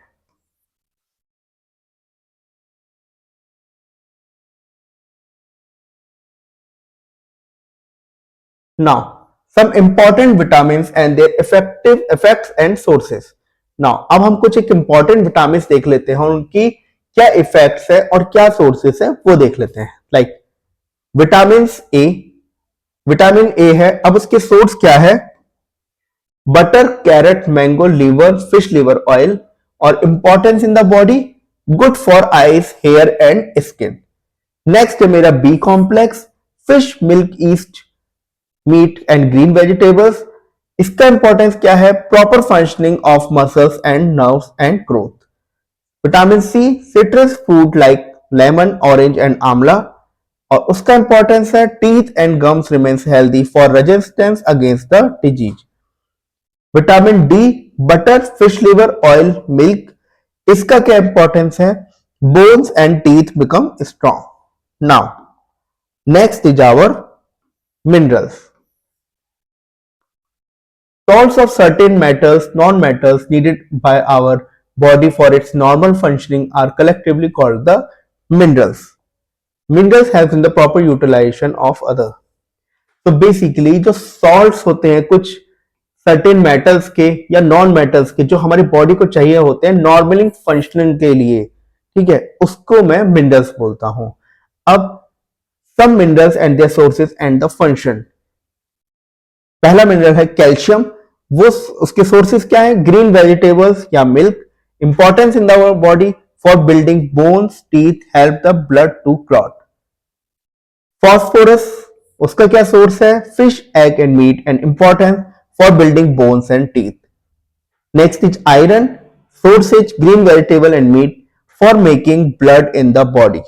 Now, some important vitamins and their effective effects and sources. Now, अब हम कुछ एक important vitamins देख लेते हैं और उनकी क्या इफेक्ट्स है और क्या सोर्सेस है वो देख लेते हैं। Like vitamin A, vitamin A है, अब उसके सोर्स क्या है? Butter, carrot, mango, liver, fish liver oil. और importance in the body, good for eyes, hair and skin. Next है मेरा B complex, fish, milk, yeast, meat and green vegetables. इसका importance क्या है? Proper functioning of muscles and nerves and growth. Vitamin C, citrus fruit like lemon, orange and amla. और उसका importance है teeth and gums remains healthy for resistance against the disease. Vitamin D, butter, fish liver oil, milk. इसका क्या importance है? Bones and teeth become strong. Now next is our minerals. Salts of certain metals, non-metals needed by our body for its normal functioning are collectively called the minerals. Minerals help in the proper utilisation of other. तो basically जो salts होते हैं कुछ certain metals के या non metals के जो हमारी बॉडी को चाहिए होते हैं नॉर्मली फंक्शनिंग के लिए, ठीक है, उसको मैं मिनरल्स बोलता हूं। अब some minerals and their sources and the function. पहला मिनरल है कैल्शियम। वो उसके सोर्सेज क्या है? ग्रीन वेजिटेबल्स या milk. Importance in the body for building bones, teeth, help the blood to clot. Phosphorus उसका क्या सोर्स है? Fish, egg and meat and importance for building bones and teeth. Next is iron, source is green vegetable and meat for making blood in the body.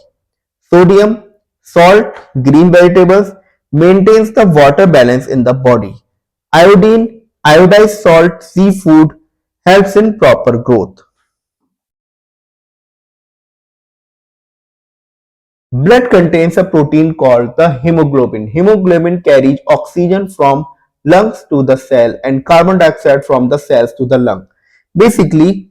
Sodium, salt, green vegetables maintains the water balance in the body. Iodine, iodized salt, seafood helps in proper growth. Blood contains a protein called the hemoglobin. Hemoglobin carries oxygen from lungs to the cell and carbon dioxide from the cells to the lung. Basically,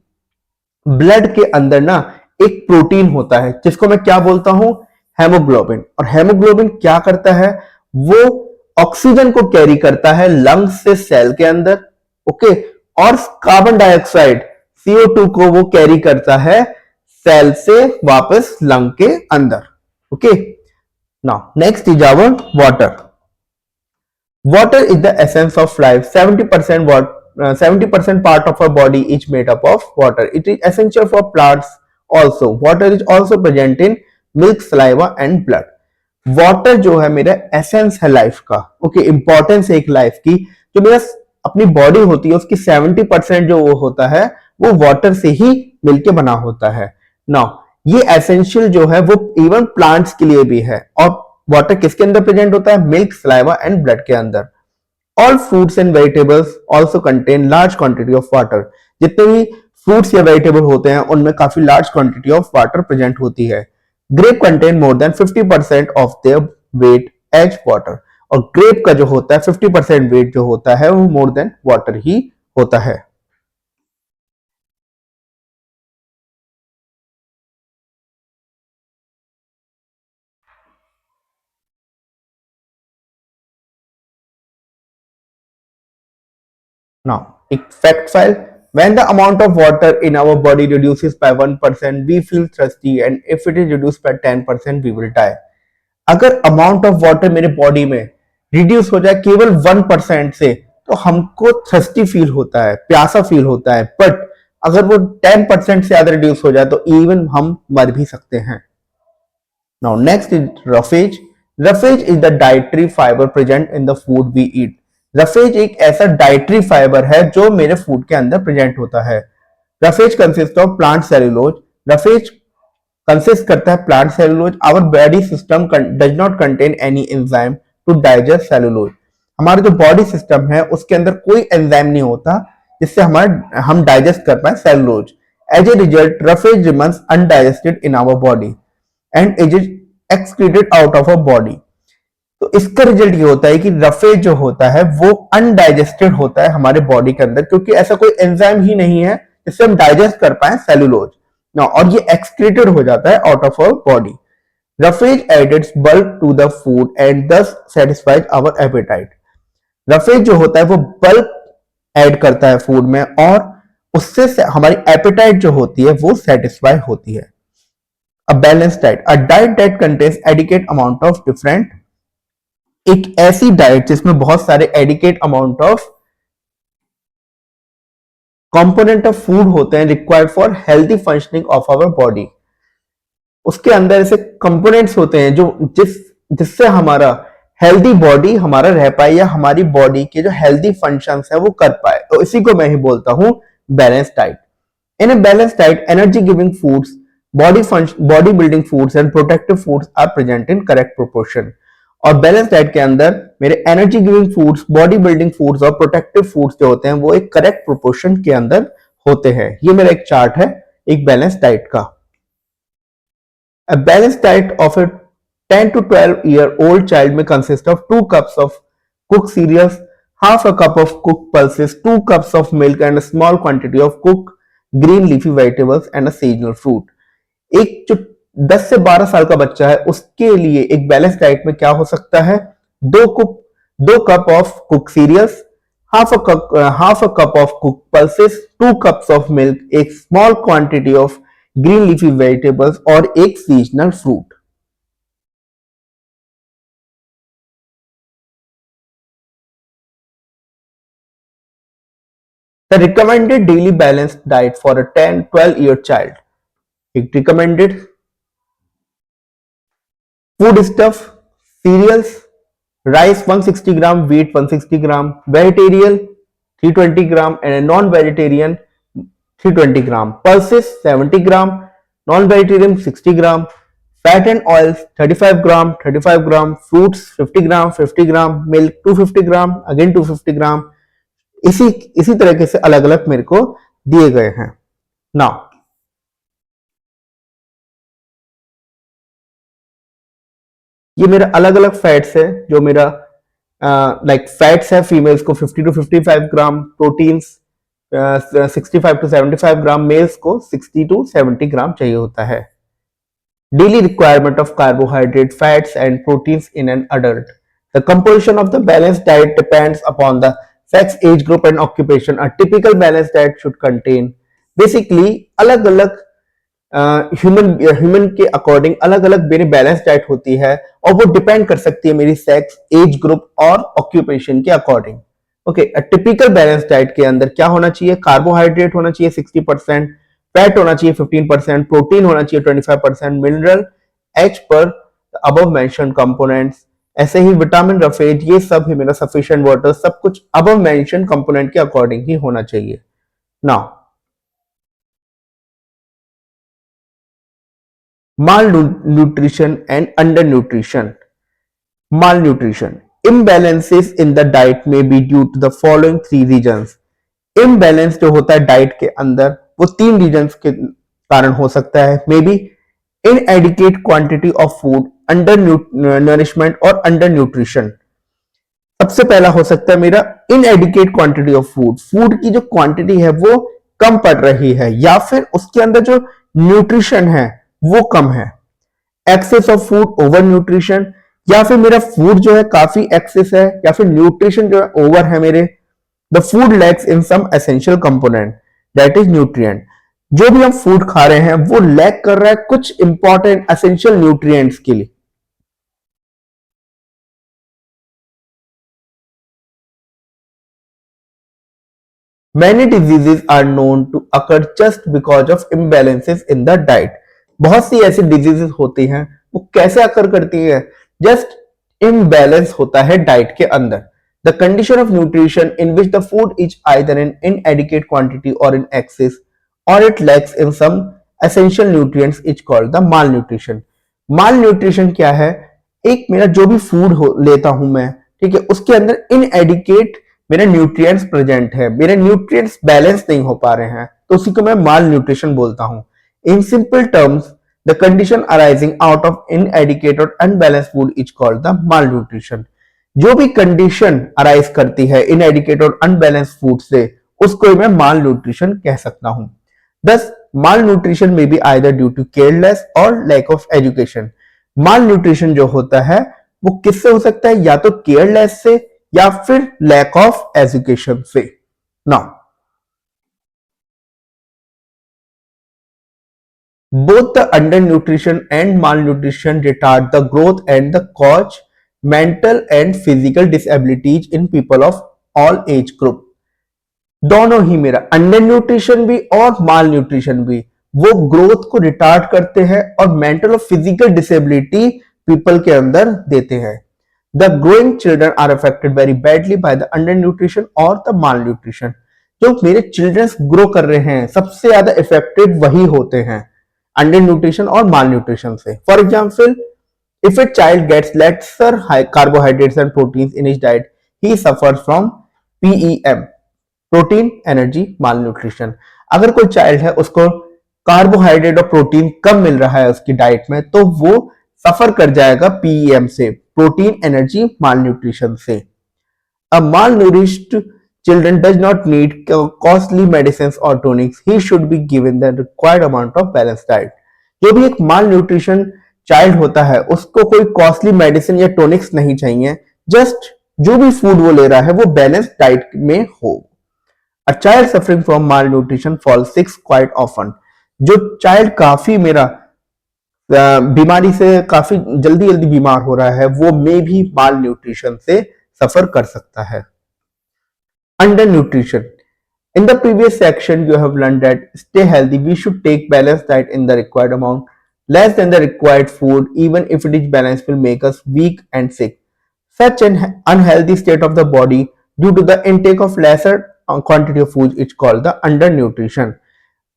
blood के अंदर ना एक protein होता है जिसको मैं क्या बोलता हूं? हेमोग्लोबिन। और हेमोग्लोबिन क्या करता है? वो ऑक्सीजन को कैरी करता है लंग्स से सेल के अंदर, ओके, और कार्बन डाइऑक्साइड CO2 को वो कैरी करता है सेल से वापस लंग के अंदर, okay. Now next is our water. Water is the essence of life. 70% part of our body is made up of water. It is essential for plants also. Water is also present in milk, saliva and blood. Water जो है मेरा essence है life का, okay, importance है एक life की। जो मेरा अपनी बॉडी होती है उसकी 70% जो वो होता है वो वाटर से ही मिलके बना होता है। नाउ ये एसेंशियल जो है वो इवन प्लांट्स के लिए भी है। और वाटर किसके अंदर प्रेजेंट होता है? मिल्क, सलाइवा एंड ब्लड के अंदर। All fruits and vegetables also contain large quantity of water. जितने भी फ्रूट्स या वेजिटेबल होते हैं उनमें काफी large quantity of water present होती है। Grape contain more than 50% of their weight as water. और ग्रेप का जो होता है 50% वेट जो होता है वो मोर देन वाटर ही होता है। Now, a fact file. When the amount of water in our body reduces by 1%, we feel thirsty, and if it is reduced by 10%, we will die. अगर अमाउंट ऑफ वाटर मेरे body में reduce हो जाए केवल 1% से तो हमको thirsty feel होता है, प्यासा फील होता है। बट अगर वो 10% से ज्यादा रिड्यूस हो जाए तो इवन हम मर भी सकते हैं। Now next is roughage. Roughage is the dietary fiber present in the food we eat. Roughage एक ऐसा डाइटरी फाइबर है जो मेरे फूड के अंदर प्रेजेंट होता है। Roughage consist of plant cellulose. Roughage consist करता है plant cellulose. Our body system does not contain any enzyme to digest cellulose. हमारा जो बॉडी सिस्टम है उसके अंदर कोई एंजाइम नहीं होता जिससे हम डाइजेस्ट कर पाए cellulose. As a result roughage remains undigested in our body and it is excreted out of our body. तो इसका रिजल्ट ये होता है कि रफेज जो होता है वो अनडाइजेस्टेड होता है हमारे बॉडी के अंदर, क्योंकि ऐसा कोई एंजाइम ही नहीं है जिससे हम डाइजेस्ट कर पाए सेलुलोज ना, और ये एक्सक्रीटेड हो जाता है out of our body. Roughage adds bulk to the food and thus satisfies our appetite. Roughage जो होता है वो बल्क ऐड करता है फूड में और उससे हमारी एपेटाइट जो होती है वो सेटिस्फाई होती है। A balanced diet, a diet that contains adequate amount of different, एक ऐसी डाइट जिसमें बहुत सारे adequate amount of component of food होते हैं required for healthy functioning of our body. उसके अंदर ऐसे कंपोनेंट्स होते हैं जो जिससे हमारा हेल्दी बॉडी हमारा रह पाए या हमारी बॉडी के जो हेल्दी फंक्शंस है वो कर पाए, तो इसी को मैं ही बोलता हूं balance diet. In a balance diet energy giving foods, body building foods and protective foods are present in correct proportion. और बैलेंस डाइट के अंदर मेरे energy giving foods, body building foods और प्रोटेक्टिव फूड्स जो होते हैं वो एक करेक्ट प्रोपोर्शन के अंदर होते हैं। ये मेरा एक चार्ट है एक बैलेंस डाइट का। A balanced diet of a 10 to 12-year-old child may consist of 2 cups of cooked cereals, half a cup of cooked pulses, 2 cups of milk and a small quantity of cooked green leafy vegetables and a seasonal fruit. एक जो 10 से 12 साल का बच्चा है उसके लिए एक बैलेंस डाइट में क्या हो सकता है? दो cup of cook cereals, half a cup of cooked pulses, 2 cups of milk, एक small quantity of green leafy vegetables और एक seasonal fruit. The recommended daily balanced diet for a 10-12 year child. एक recommended food stuff, cereals, rice 160 gram, wheat 160 gram, vegetarian 320 gram and a non-vegetarian 320 gram, pulses 70 gram, non-vegetarian 60 gram, fat and oils 35 gram, fruits 50 gram, milk 250 gram, again 250 gram. इसी इसी तरीके से अलग अलग मेरे को दिए गए हैं. नाउ ये मेरा अलग अलग फैट्स है जो मेरा लाइक फैट्स है फीमेल्स को 50 to 55 gram, proteins 65 to 75 gram, males को 60 to 70 ग्राम चाहिए होता है. Daily requirement of carbohydrate, fats and proteins in an adult. The composition of the balanced diet depends upon the sex, age group and occupation. A typical balanced diet should contain basically अलग अलग human के according अलग अलग मेरी balance diet होती है और वो डिपेंड कर सकती है मेरी सेक्स, एज ग्रुप और ऑक्यूपेशन के according. Okay, typical balance diet के अंदर क्या होना चाहिए? कार्बोहाइड्रेट होना चाहिए 60%, फैट होना चाहिए 15%, प्रोटीन होना चाहिए 25%, मिनरल एच पर अबव मेंशन कंपोनेंट्स, ऐसे ही विटामिन रफेज, ये सब ही मेरा सफिशिएंट वाटर, सब कुछ अबव मेंशन कंपोनेंट के अकॉर्डिंग ही होना चाहिए. Now malnutrition and undernutrition. Malnutrition. Imbalances in the diet may be due to the following three reasons. Imbalance जो होता है डाइट के अंदर वो 3 रीजंस के कारण हो सकता है. May be inadequate quantity of food, under nourishment और under nutrition. सबसे पहला हो सकता है मेरा inadequate quantity of food. Food की जो क्वांटिटी है वो कम पड़ रही है या फिर उसके अंदर जो न्यूट्रिशन है वो कम है. Excess of food, over nutrition, या फिर मेरा फूड जो है काफी एक्सेस है या फिर न्यूट्रिशन जो है ओवर है मेरे. The food lacks in some essential component that is nutrient. जो भी हम फूड खा रहे हैं वो लैक कर रहा है कुछ इंपॉर्टेंट एसेंशियल न्यूट्रिएंट्स के लिए. Many diseases are known to occur just because of imbalances in the diet. बहुत सी ऐसी डिजीजेस होती हैं वो कैसे अकर करती है? जस्ट इम्बैलेंस होता है डाइट के अंदर. The condition of nutrition in which the food is either in inadequate quantity और इन एक्सेस और it lacks in some essential nutrients is called the malnutrition. Malnutrition क्या है? एक मेरा जो भी फूड लेता हूं मैं, ठीक है, उसके अंदर इनएडिक्वेट मेरे न्यूट्रिएंट्स प्रेजेंट है, मेरे न्यूट्रिएंट्स बैलेंस नहीं हो पा रहे हैं, तो उसी को मैं माल न्यूट्रिशन बोलता हूं. In simple terms, the condition arising out of inadequate or unbalanced food is called the malnutrition. जो भी कंडीशन अराइज करती है inadequate और unbalanced food से उसको मैं malnutrition कह सकता हूं. Thus, malnutrition may be either due to careless or lack of education. Malnutrition जो होता है वो किससे हो सकता है? या तो केयरलेस से या फिर लैक ऑफ एजुकेशन से. Now both the undernutrition and malnutrition retard the growth and the cause mental and physical disabilities in people of all age group. दोनों ही मेरा अंडर न्यूट्रिशन भी और माल न्यूट्रिशन भी वो ग्रोथ को रिटार्ड करते हैं और मेंटल और फिजिकल डिसेबिलिटी पीपल के अंदर देते हैं. The growing children are affected very badly by the undernutrition और द माल न्यूट्रिशन. जो मेरे चिल्ड्रंस ग्रो कर रहे हैं सबसे ज्यादा इफेक्टेड वही होते हैं अंडर न्यूट्रिशन और माल न्यूट्रिशन से. For example, if a child gets lesser carbohydrates and proteins in his diet, he suffers from PEM, protein energy malnutrition. अगर कोई चाइल्ड है उसको कार्बोहाइड्रेट और प्रोटीन कम मिल रहा है उसकी डाइट में तो वो सफर कर जाएगा पीईएम से, प्रोटीन एनर्जी माल न्यूट्रिशन से. अ माल nourished children does not need costly medicines or tonics. He should be given the required amount of balanced diet. जो भी एक माल न्यूट्रिशन चाइल्ड होता है उसको कोई कॉस्टली मेडिसिन या टॉनिक्स नहीं चाहिए, जस्ट जो भी फूड वो ले रहा है वो बैलेंस डाइट में हो। A child suffering from mall nutrition fall six quite often. जो चाइल्ड काफी मेरा बीमारी से काफी जल्दी जल्दी बीमार हो रहा है वो मे भी माल न्यूट्रिशन से सफर कर सकता है। Under nutrition. In the previous section, you have learned that stay healthy, we should take balanced diet in the required amount. Less than the required food, even if it is balanced, will make us weak and sick. Such an unhealthy state of the body due to the intake of lesser quantity of food is called the undernutrition.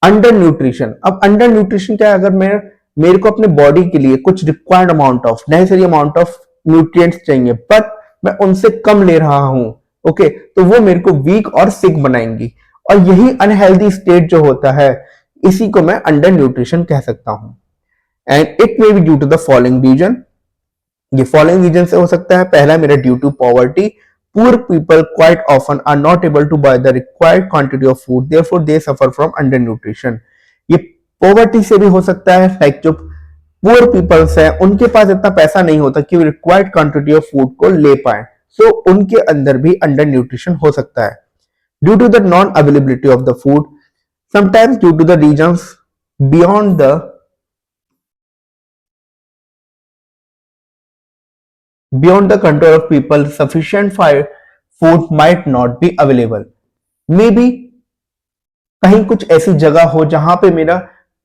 Under nutrition. अब under nutrition क्या है, अगर मैं मेरे को अपने body के लिए कुछ required amount of necessary amount of nutrients चाहिए बट मैं उनसे कम ले रहा हूं, ओके, तो वो मेरे को वीक और सिक बनाएंगी और यही अनहेल्दी स्टेट जो होता है इसी को मैं अंडर न्यूट्रिशन कह सकता हूं। And it may be due to the following reason. ये फॉलोइंग रीजन से हो सकता है। पहला मेरा due to poverty. Poor people quite often are not able to buy the required quantity of food, therefore they suffer from undernutrition. ये poverty से भी हो सकता है, लाइक जो पुअर पीपल्स है उनके पास इतना पैसा नहीं होता कि वो रिक्वायर्ड क्वांटिटी ऑफ फूड को ले पाए, सो उनके अंदर भी अंडर न्यूट्रिशन हो सकता है। Due to the non availability of the food, sometimes due to the reasons beyond the beyond the control of people, sufficient food might not be available. Maybe कहीं कुछ ऐसी जगह हो जहां पे मेरा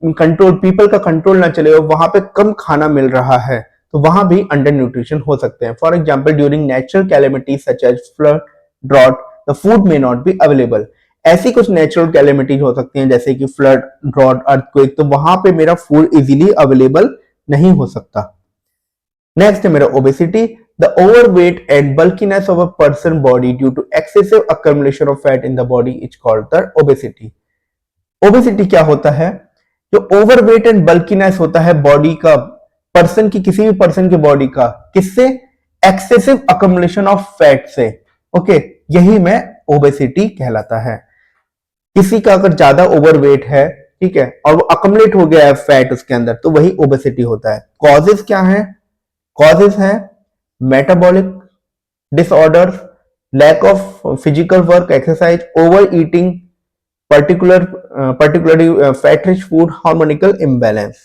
कंट्रोल, पीपल का कंट्रोल ना चले और वहां पे कम खाना मिल रहा है, तो वहां भी अंडर न्यूट्रिशन हो सकते हैं। For example, during natural calamities such as flood, drought, the food may not be available. ऐसी कुछ नेचुरल कैलेमिटीज हो सकती हैं जैसे कि फ्लड, ड्रॉट, अर्थक्वेक, तो वहां पे मेरा फूड इजीली अवेलेबल नहीं हो सकता। नेक्स्ट है मेरा obesity. The overweight and bulkiness of a person body due to excessive accumulation of fat in the body is called the obesity. Obesity क्या होता है? जो ओवरवेट एंड बल्कीनेस होता है बॉडी का, पर्सन की, किसी भी पर्सन की बॉडी का, किससे? एक्सेसिव अक्यूमुलेशन ऑफ फैट से। ओके, यही में ओबेसिटी कहलाता है। किसी का अगर ज्यादा ओवरवेट है, ठीक है, और वो अक्यूमुलेट हो गया है फैट उसके अंदर, तो वही ओबेसिटी होता है। कॉजेस क्या है? कॉजेस है metabolic disorders, lack of physical work, exercise, over eating, particularly fat rich food, hormonal imbalance.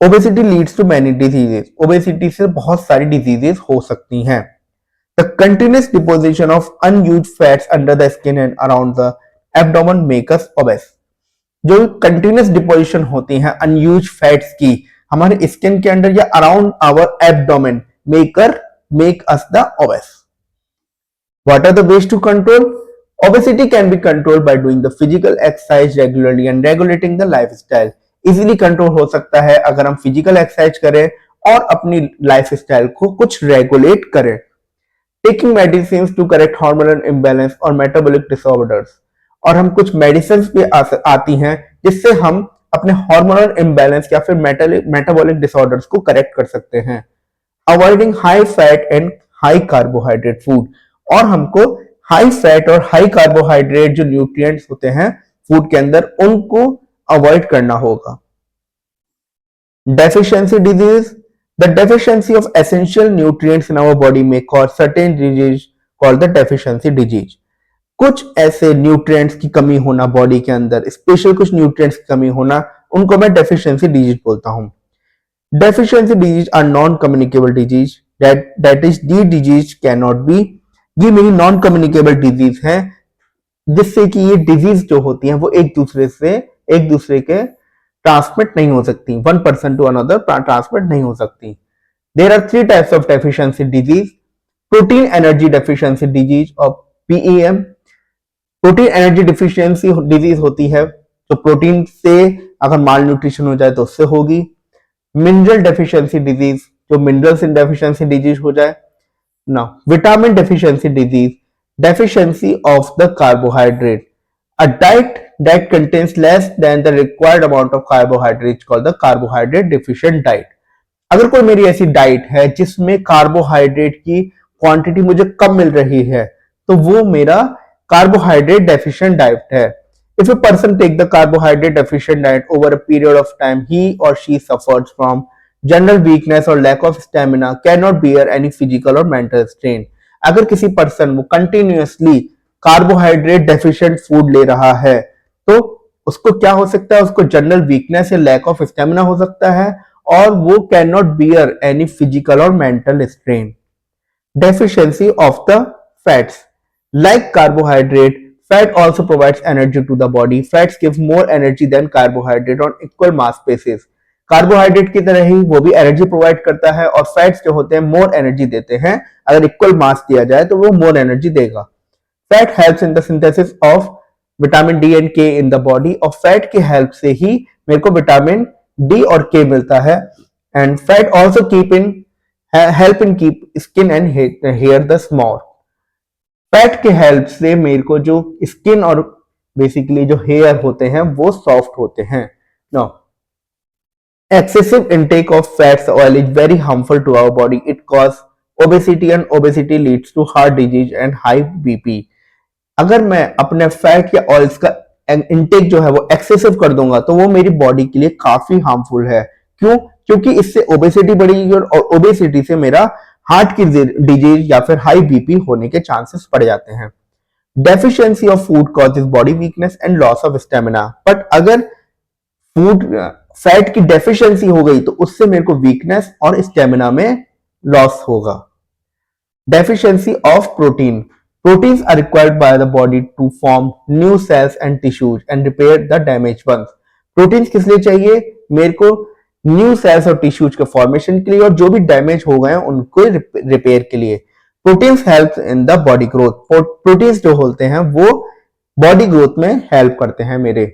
Obesity leads to many diseases. Obesity से बहुत सारी diseases हो सकती हैं। The continuous deposition of unused fats under the skin and around the abdomen make us obese. जो continuous deposition होती हैं unused fats की हमारे स्किन के अंदर या around our abdomen make us the obese. What are the ways to control? Obesity can be controlled by doing the physical exercise regularly and regulating the lifestyle. Easily control हो सकता है अगर हम फिजिकल एक्सरसाइज करें और अपनी lifestyle को कुछ रेगुलेट करें। Taking medicine to correct hormonal imbalance और मेटाबॉलिक डिसऑर्डर्स, और हम कुछ मेडिसिन भी आती हैं जिससे हम अपने हार्मोनल इम्बैलेंस या फिर मेटाबॉलिक डिसऑर्डर्स को करेक्ट कर सकते हैं। Avoiding high fat and high carbohydrate food, और हमको हाई फैट और हाई कार्बोहाइड्रेट जो न्यूट्रिएंट्स होते हैं फूड के अंदर उनको अवॉइड करना होगा। Deficiency disease, the deficiency of essential nutrients in our body may cause certain disease called the deficiency disease. कुछ ऐसे न्यूट्रिएंट्स की कमी होना बॉडी के अंदर, स्पेशल कुछ न्यूट्रिएंट्स की कमी होना, उनको मैं डेफिशिएंसी डिजीज बोलता हूं। Deficiency disease are non communicable disease, that is the disease can not be, ये मेरी नॉन कम्युनिकेबल डिजीज है जिससे कि ये डिजीज जो होती है वो एक दूसरे के ट्रांसमिट नहीं हो सकती, one person to another transmit नहीं हो सकती। There are 3 types of deficiency disease. Protein energy deficiency disease और PEM. Protein energy deficiency disease होती है तो प्रोटीन से अगर माल न्यूट्रिशन हो जाए तो उससे होगी। मिनरल डेफिशिएंसी डिजीज, जो मिनरल्स इन डेफिशिएंसी डिजीज हो जाए। Now, vitamin deficiency disease, deficiency of the carbohydrate. A diet that contains less than the required amount of carbohydrate is called the carbohydrate deficient diet. अगर कोई मेरी ऐसी diet है जिसमें carbohydrate की quantity मुझे कम मिल रही है तो वो मेरा कार्बोहाइड्रेट डेफिशिएंट डाइट है। If a person take the carbohydrate deficient diet over a period of time, he or she suffers from general weakness or lack of stamina, cannot bear any physical or mental strain. अगर किसी person वो continuously carbohydrate deficient food ले रहा है तो उसको क्या हो सकता है, उसको जनरल वीकनेस या लैक ऑफ स्टेमिना हो सकता है और वो can not bear any physical और mental strain. Deficiency of the fats. Like carbohydrate, fat also provides energy to the body. Fats give more energy than carbohydrate on equal mass basis. Carbohydrate की तरह ही वो भी energy provide करता है और fats जो होते हैं मोर एनर्जी देते हैं. अगर इक्वल मास दिया जाए तो वो मोर एनर्जी देगा. Fat helps in the synthesis of vitamin D and K in the body. और फैट की हेल्प से ही मेरे को विटामिन डी और के मिलता है. And fat also keep in help in keep skin and hair the small. Fat के हेल्प से मेरे को जो स्किन और बेसिकली जो हेयर होते हैं वो सॉफ्ट होते हैं. No, excessive intake of fats oil is very harmful to our body. It causes obesity and obesity leads to heart disease and high BP. अगर मैं अपने फैट या ऑयल्स का इंटेक जो है वो एक्सेसिव कर दूंगा तो वो मेरी बॉडी के लिए काफी हार्मफुल है. क्यों? क्योंकि इससे ओबेसिटी बढ़ेगी और ओबेसिटी से मेरा हार्ट की डिजीज या फिर हाई बीपी होने के चांसेस बढ़ जाते हैं. Deficiency of food causes body weakness and loss of stamina. But अगर फूड फैट की डेफिशिएंसी हो गई तो उससे मेरे को वीकनेस और स्टेमिना में लॉस होगा. Deficiency of protein. Proteins are required by the body to form new cells and tissues and repair the damaged ones. Proteins किस लिए चाहिए? मेरे को न्यू सेल्स और टिश्यूज के फॉर्मेशन के लिए और जो भी डैमेज हो गए हैं उनको रिपेयर के लिए. Proteins help in the body growth. Proteins जो होते हैं वो बॉडी ग्रोथ में हेल्प करते हैं मेरे.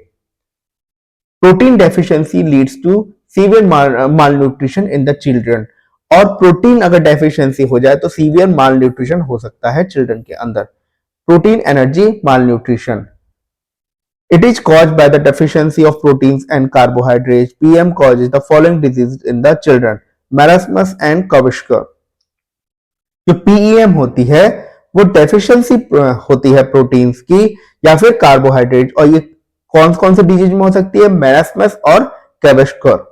Protein deficiency leads to severe malnutrition in the children. और प्रोटीन अगर डेफिशिएंसी हो जाए तो सीवियर मालन्यूट्रिशन हो सकता है चिल्ड्रन के अंदर. Protein energy malnutrition. It is caused by the deficiency of proteins and carbohydrates. PM causes the following diseases in the children: marasmus and Kwashiorkor. जो PEM होती है वो डेफिशिएंसी होती है प्रोटीन्स की या फिर कार्बोहाइड्रेट. और ये कौन कौन से डिजीज में हो सकती है? मैरास्मस और kwashiorkor.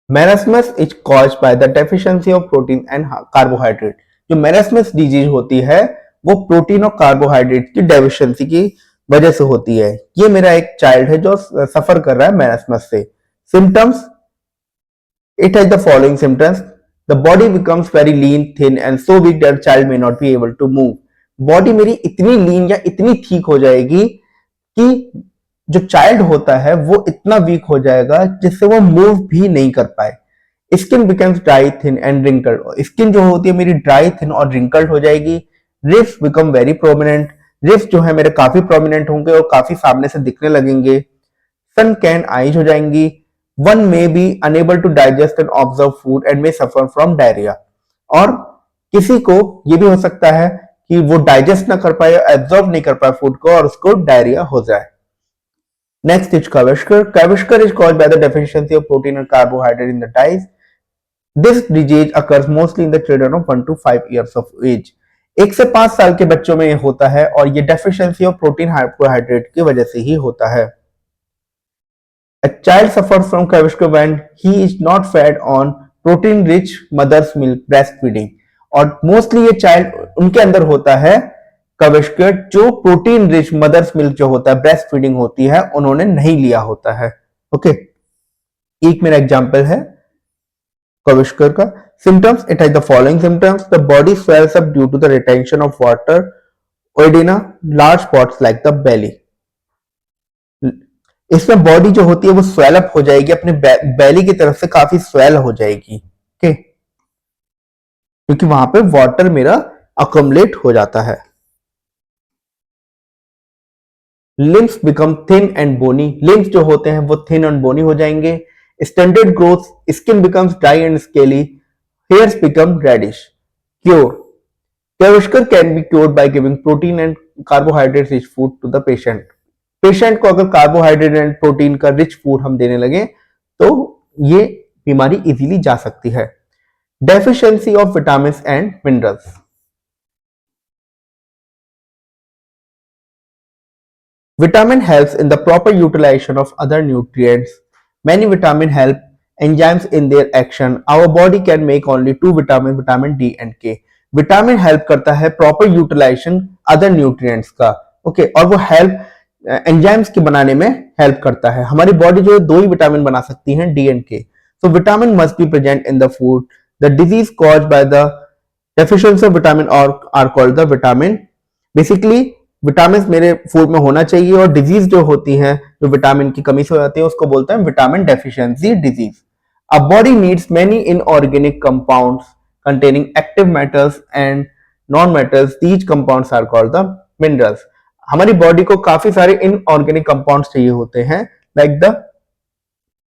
Marasmus is caused by the deficiency of protein and carbohydrate. जो मैरास्मस डिजीज होती है वो प्रोटीन और कार्बोहाइड्रेट की डेफिशिएंसी की वजह से होती है. ये मेरा एक चाइल्ड है जो सफर कर रहा है मैरास्मस से. Symptoms, it has the following symptoms. The body becomes very lean, thin and so weak that child may not be able to move. Body मेरी इतनी लीन या इतनी ठीक हो जाएगी कि जो चाइल्ड होता है वो इतना वीक हो जाएगा जिससे वो मूव भी नहीं कर पाए. Skin becomes dry, thin and wrinkled. Skin जो होती है मेरी ड्राई, थिन और रिंकल्ड हो जाएगी. Riffs become very prominent. Riffs जो है मेरे काफी प्रोमिनेंट होंगे और काफी सामने से दिखने लगेंगे. सन कैन आईज हो जाएंगी. One may be unable to digest and observe food and may suffer from diarrhoea. और किसी को ये भी हो सकता है कि वो डाइजेस्ट ना कर पाए, एब्जॉर्ब नहीं कर पाए फूड को और उसको डायरिया हो जाए. Next is Kwashiorkor. Kwashiorkor is caused by the deficiency of protein and carbohydrate in the diet. This disease occurs mostly in the children of 1 to 5 years of age. 1 से 5 साल के बच्चों में ये होता है और ये डेफिशिएंसी ऑफ प्रोटीन कार्बोहाइड्रेट की वजह से ही होता है. A child suffers from Kwashiorkor when he is not fed on protein rich mother's milk breastfeeding. और मोस्टली ये चाइल्ड उनके अंदर होता है क्वेश्कोर जो प्रोटीन रिच मदर्स मिल्क जो होता है, ब्रेस्ट फीडिंग होती है, उन्होंने नहीं लिया होता है. ओके, एक मेरा एग्जांपल है क्वेश्कोर का. Symptoms, it has the following symptoms. The body swells up due to the retention of water, oedema, large spots like the belly. इसमें बॉडी जो होती है वो स्वेल अप हो जाएगी, अपने बेली की तरफ से काफी स्वेल हो जाएगी. ओके, क्योंकि वहां पे वाटर मेरा अकोमलेट हो जाता है. Limbs become thin and bony. Limbs जो होते हैं वो थिन एंड बोनी हो जाएंगे. Standard growth, skin becomes dry and scaly, hairs become reddish. Cure, kwashiorkor can be cured by giving protein and carbohydrate rich food to the patient. Patient को अगर carbohydrate and protein का rich food हम देने लगे तो ये बीमारी easily जा सकती है. Deficiency of vitamin and minerals. Vitamin helps in the proper utilization of other nutrients. Many vitamin help enzymes in their action. Our body can make only two vitamin, vitamin D and K. Vitamin help करता है proper utilization other nutrients का, okay और वो help enzymes के बनाने में help करता है. हमारी बॉडी जो है दो ही विटामिन बना सकती है, D and K. So vitamin must be present in the food. The disease caused by the deficiency of vitamin और are called the vitamin. Basically vitamin मेरे फूड में होना चाहिए और डिजीज जो होती है जो विटामिन की कमी से हो जाती है उसको बोलते हैं vitamin deficiency disease. A body needs many inorganic compounds containing active metals and non-metals. These compounds are called the minerals. हमारी बॉडी को काफी सारे इनऑर्गेनिक कंपाउंड्स चाहिए होते हैं like the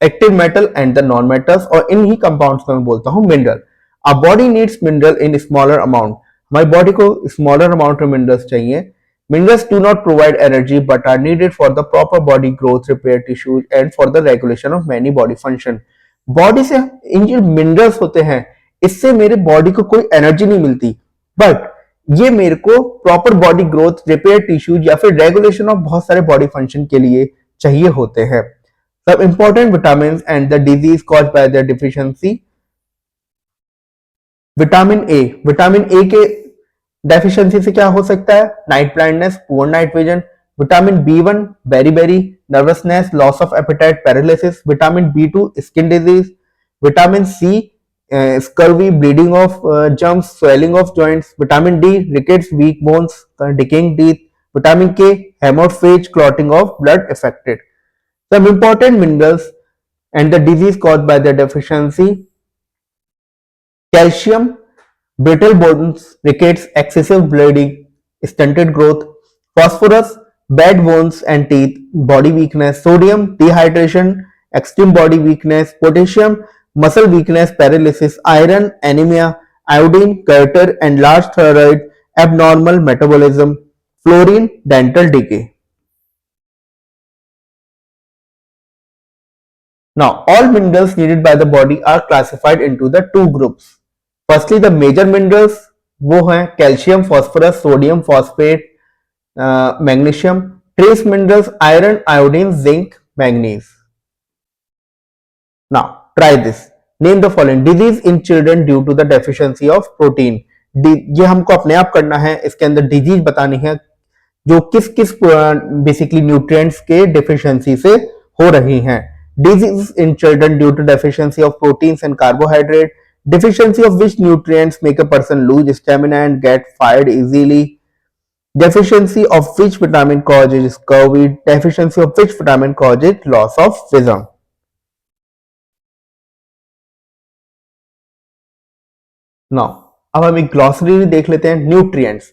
active metal and the non metals, और इन ही कंपाउंड्स को मैं बोलता हूं mineral. A body needs mineral in smaller amount. हमारी बॉडी को स्मॉलर अमाउंट में मिनरल्स चाहिए. Minerals do not provide energy but are needed for the proper body growth, repair tissues and for the regulation of many body function. Body से इन जो minerals होते हैं इससे मेरे बॉडी को कोई एनर्जी नहीं मिलती, बट ये मेरे को proper body growth, repair tissues या फिर रेगुलेशन ऑफ बहुत सारे बॉडी फंक्शन के लिए चाहिए होते हैं. सब important vitamin and the disease caused by the deficiency. Vitamin A के डेफिशिएंसी से क्या हो सकता है? Night blindness, poor night vision. Vitamin B one beriberi, nervousness, loss of appetite, paralysis. Vitamin B two skin disease. Vitamin C scurvy, bleeding of jumps, swelling of joints. Vitamin D rickets, weak bones, decaying teeth. Vitamin K hemorrhage, clotting of blood affected. Some important minerals and the disease caused by their deficiency. Calcium, brittle bones, rickets, excessive bleeding, stunted growth. Phosphorus, bad bones and teeth, body weakness. Sodium, dehydration, extreme body weakness. Potassium, muscle weakness, paralysis. Iron, anemia. Iodine, goiter and large thyroid, abnormal metabolism. Fluorine, dental decay. Now, all minerals needed by the body are classified into the two groups. Firstly, the major minerals वो हैं calcium, phosphorus, sodium, phosphate, magnesium. Trace minerals iron, iodine, zinc, manganese. Now, try this. Name the following disease in children due to the deficiency of protein. ये हमको अपने आप करना है, इसके अंदर डिजीज बतानी है जो किस किस बेसिकली न्यूट्रिएंट्स के डेफिशिएंसी से हो रही हैं. Disease in children due to deficiency of proteins and carbohydrate. Deficiency of which nutrients make a person lose stamina and get fired easily. Deficiency of which vitamin causes scurvy. Deficiency of which vitamin causes loss of vision. Now, अब हम एक glossary देख लेते हैं. Nutrients,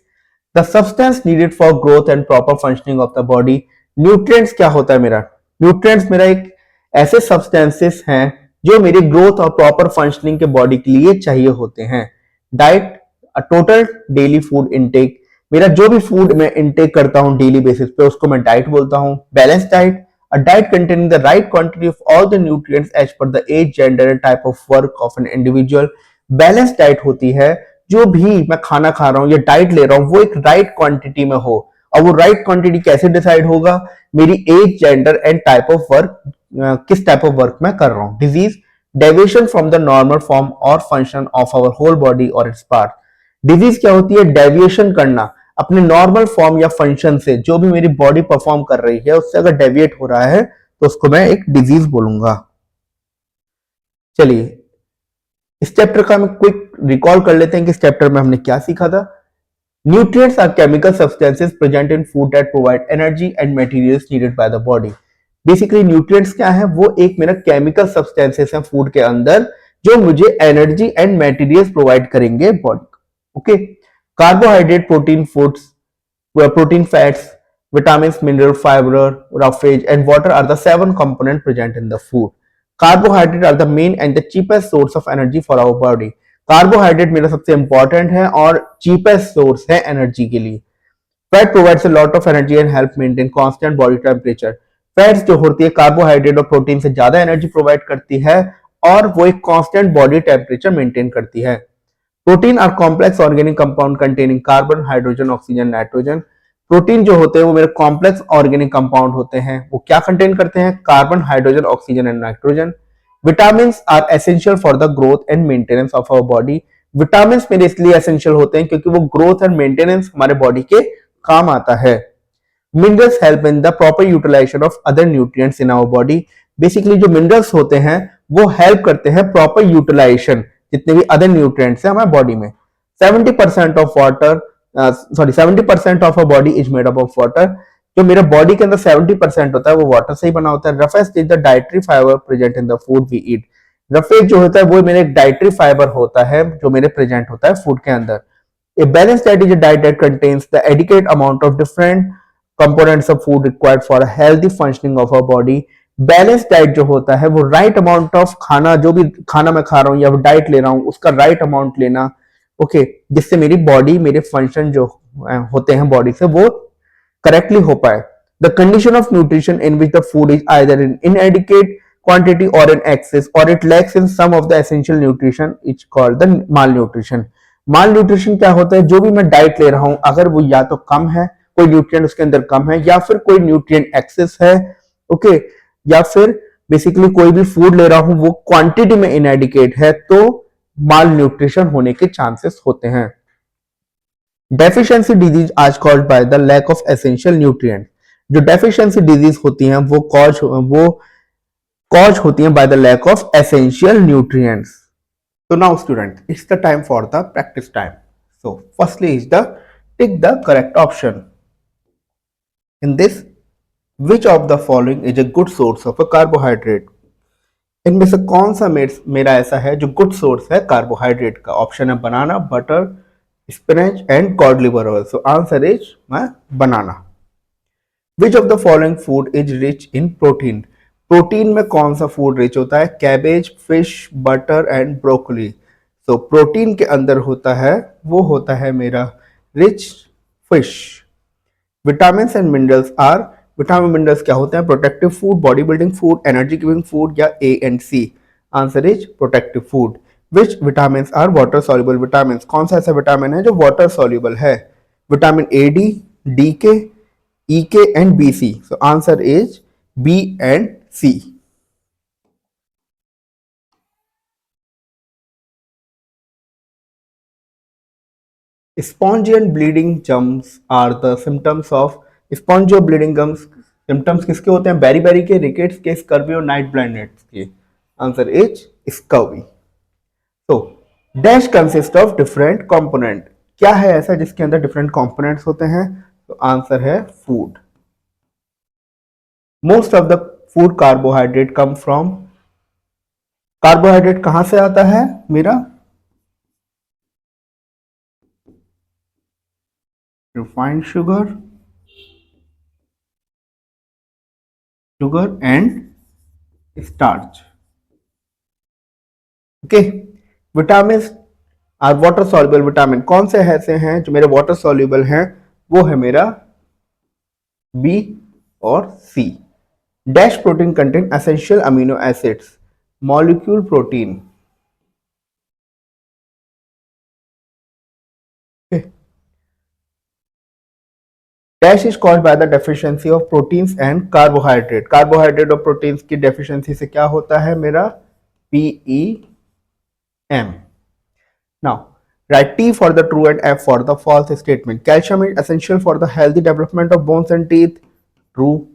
the substance needed for growth and proper functioning of the body. Nutrients क्या होता है मेरा? न्यूट्रिएंट्स मेरा एक ऐसे सब्सटेंसेस हैं जो मेरी ग्रोथ और प्रॉपर फंक्शनिंग के बॉडी के लिए चाहिए होते हैं. Diet, a total daily food intake. मेरा जो भी फूड मैं इनटेक करता हूं डेली बेसिस पे उसको मैं डाइट बोलता हूं. Balance diet, a diet containing the right quantity of all the nutrients as per the age, gender and type of work of an individual. Balance diet होती है जो भी मैं खाना खा रहा हूं या डाइट ले रहा हूं वो एक राइट क्वांटिटी में हो. और वो राइट क्वांटिटी कैसे डिसाइड होगा? मेरी age, gender and type of work, किस टाइप ऑफ वर्क मैं कर रहा हूं. Disease, deviation from the normal form और function of our whole body और इट्स पार्ट. डिजीज क्या होती है? डेविएशन करना अपने नॉर्मल फॉर्म या फंक्शन से. जो भी मेरी बॉडी परफॉर्म कर रही है उससे अगर डेविएट हो रहा है तो उसको मैं एक डिजीज बोलूंगा. चलिए इस चैप्टर का हम क्विक रिकॉल कर लेते हैं कि इस चैप्टर में हमने क्या सीखा था. Nutrients are chemical substances present in food that provide energy and materials needed by the body. Basically nutrients क्या है? वो एक मेरा केमिकल सब्सटेंसेस है फूड के अंदर जो मुझे एनर्जी एंड मटेरियल्स प्रोवाइड करेंगे बॉडी को. Okay. Carbohydrate, protein foods, protein fats, vitamins, mineral, fiber, roughage and water are the 7 components present in the food. Carbohydrates are the main and the cheapest source of energy for our body. Carbohydrate मेरा सबसे important है और cheapest source है energy के लिए. Fat provides a lot of energy and help maintain constant body temperature. Fats जो होती है कार्बोहाइड्रेट और प्रोटीन से ज्यादा एनर्जी प्रोवाइड करती है और वो एक कांस्टेंट बॉडी टेम्परेचर मेंटेन करती है. Protein are complex organic compound containing carbon, hydrogen, oxygen, nitrogen. Protein जो होते हैं वो मेरे कॉम्प्लेक्स ऑर्गेनिक कंपाउंड होते हैं। वो क्या कंटेन करते हैं? Carbon, hydrogen, oxygen and nitrogen. Vitamin are essential for the growth and maintenance of our body. Vitamin मेरे इसलिए एसेंशियल होते हैं क्योंकि वो ग्रोथ एंड मेंटेनेंस हमारे बॉडी के काम आता है। Minerals help in the proper utilisation of other nutrients in our body. Basically जो मिनरल्स होते हैं वो हेल्प करते हैं प्रॉपर यूटिलाइजेशन जितने भी अदर न्यूट्रिएंट्स हैं हमारे बॉडी में। 70% of water, sorry 70% of a body is made up of water. जो मेरे बॉडी के अंदर 70% होता है वो वाटर से ही बना होता है। Roughage is the dietary fibre present in the food we eat. Roughage जो होता है वो मेरे डाइटरी फाइबर होता है जो मेरे प्रेजेंट होता है फूड के अंदर। A balanced diet is a diet that contains the adequate amount of different components of food required for a healthy functioning of our body. Balance diet जो होता है वो राइट अमाउंट ऑफ खाना, जो भी खाना मैं खा रहा हूँ या डाइट ले रहा हूँ उसका राइट अमाउंट लेना, ओके, जिससे मेरी बॉडी, मेरे फंक्शन जो होते हैं बॉडी से वो करेक्टली हो पाए। The condition of nutrition in which the food is either in इनएडिक्वेट quantity or in excess or it lacks in some of the essential nutrition, it's called the malnutrition. माल क्या होता है? जो भी मैं डाइट ले रहा हूं अगर वो या तो कम है, कोई न्यूट्रिएंट उसके अंदर कम है, या फिर कोई न्यूट्रिएंट एक्सेस है, ओके, या फिर बेसिकली कोई भी फूड ले रहा हूं वो क्वांटिटी में इनएडिकेट है, तो माल न्यूट्रिशन होने के चांसेस होते हैं। Deficiency disease are called by the lack of essential nutrient. जो डेफिशिएंसी डिजीज होती हैं वो कॉज होती हैं by the lack of essential nutrients. So now student, it's the time for the practice time. So firstly is the tick the correct option. In this, which of the following is a good source of a carbohydrate? इनमें से कौन सा मेरा ऐसा है जो good source है carbohydrate का? ऑप्शन है banana, butter, spinach and cod liver oil. So answer is banana. Which of the following food is rich in protein? Protein में कौन सा फूड रिच होता है? Cabbage, fish, butter and broccoli. So protein के अंदर होता है, वो होता है मेरा rich fish. Vitamin and minerals are, vitamin minerals क्या होते हैं? Protective food, body building food, energy giving food या A and C? Answer is protective food. Which vitamin are water soluble vitamin? कौन सा ऐसा विटामिन है जो वाटर सॉल्युबल है? Vitamin A, D K, E K and B C. So answer is B and C. Spongy and bleeding gums are the symptoms of spongy और bleeding gums symptoms किसके होते हैं? बेरी बेरी के, rickets के, scurvy और night blindness के। Answer is scurvy. तो dash consist of different component. क्या है ऐसा जिसके अंदर डिफरेंट कंपोनेंट्स होते हैं? तो आंसर है food. Most of the food carbohydrate come from, carbohydrate कहां से आता है मेरा? Refined sugar and starch. Okay, vitamin are water soluble vitamin. कौन से ऐसे हैं जो मेरे वाटर सॉल्युबल हैं? वो है मेरा बी और C. Dash protein contain essential amino acids, molecule protein. Dash is called by the deficiency of proteins and carbohydrate. Carbohydrate और प्रोटीन्स की डेफिशिएंसी से क्या होता है मेरा? PEM। Now, write T for the true and F for the false statement. Calcium is essential for the healthy development of bones and teeth. True.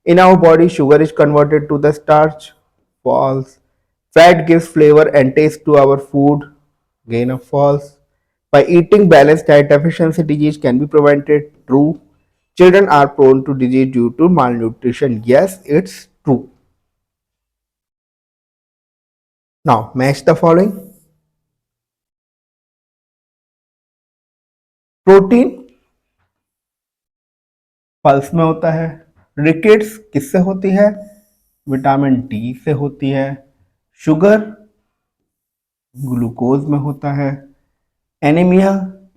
In our body, sugar is converted to the starch. False. Fat gives flavor and taste to our food. Again a false. By eating balanced diet, deficiency disease can be prevented. True. Children are prone to disease due to malnutrition. Yes, it's true. Now, match the following. Protein pulse में होता है। Rickets किससे होती है? Vitamin D से होती है। Sugar glucose में होता है। एनीमिया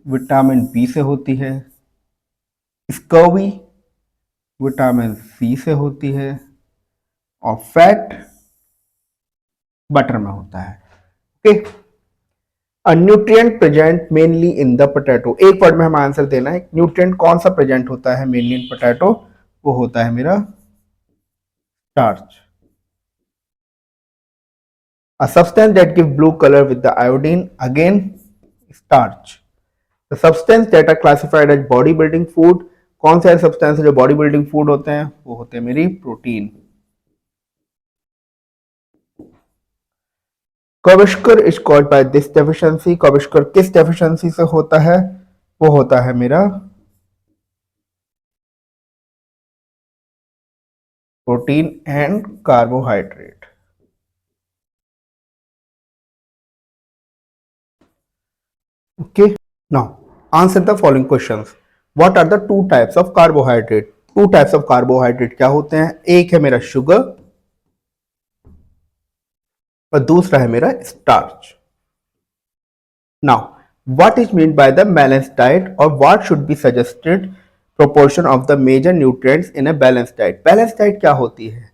विटामिन बी से होती है। स्कर्वी विटामिन सी से होती है। और फैट बटर में होता है। Okay, a nutrient present mainly in the potato, एक वर्ड में हमें आंसर देना है, न्यूट्रिएंट कौन सा प्रेजेंट होता है मेनली इन पोटैटो, वो होता है मेरा starch. A substance that gives blue color with the iodine, again starch. The substance that are classified as body building food, कौन से सब्सटेंस जो बॉडी बिल्डिंग फूड होते हैं, वो होते हैं मेरी protein. Kwashiorkor is called by this deficiency, kwashiorkor किस डेफिशिएंसी से होता है, वो होता है मेरा protein and carbohydrate. Okay, now answer the following questions. What are the two types of carbohydrate? Two types of carbohydrate क्या होते हैं? एक है मेरा शुगर और दूसरा है मेरा starch. Now, what is meant by the balanced diet or what should be suggested proportion of the major nutrients in a balanced diet? Balanced diet क्या होती है?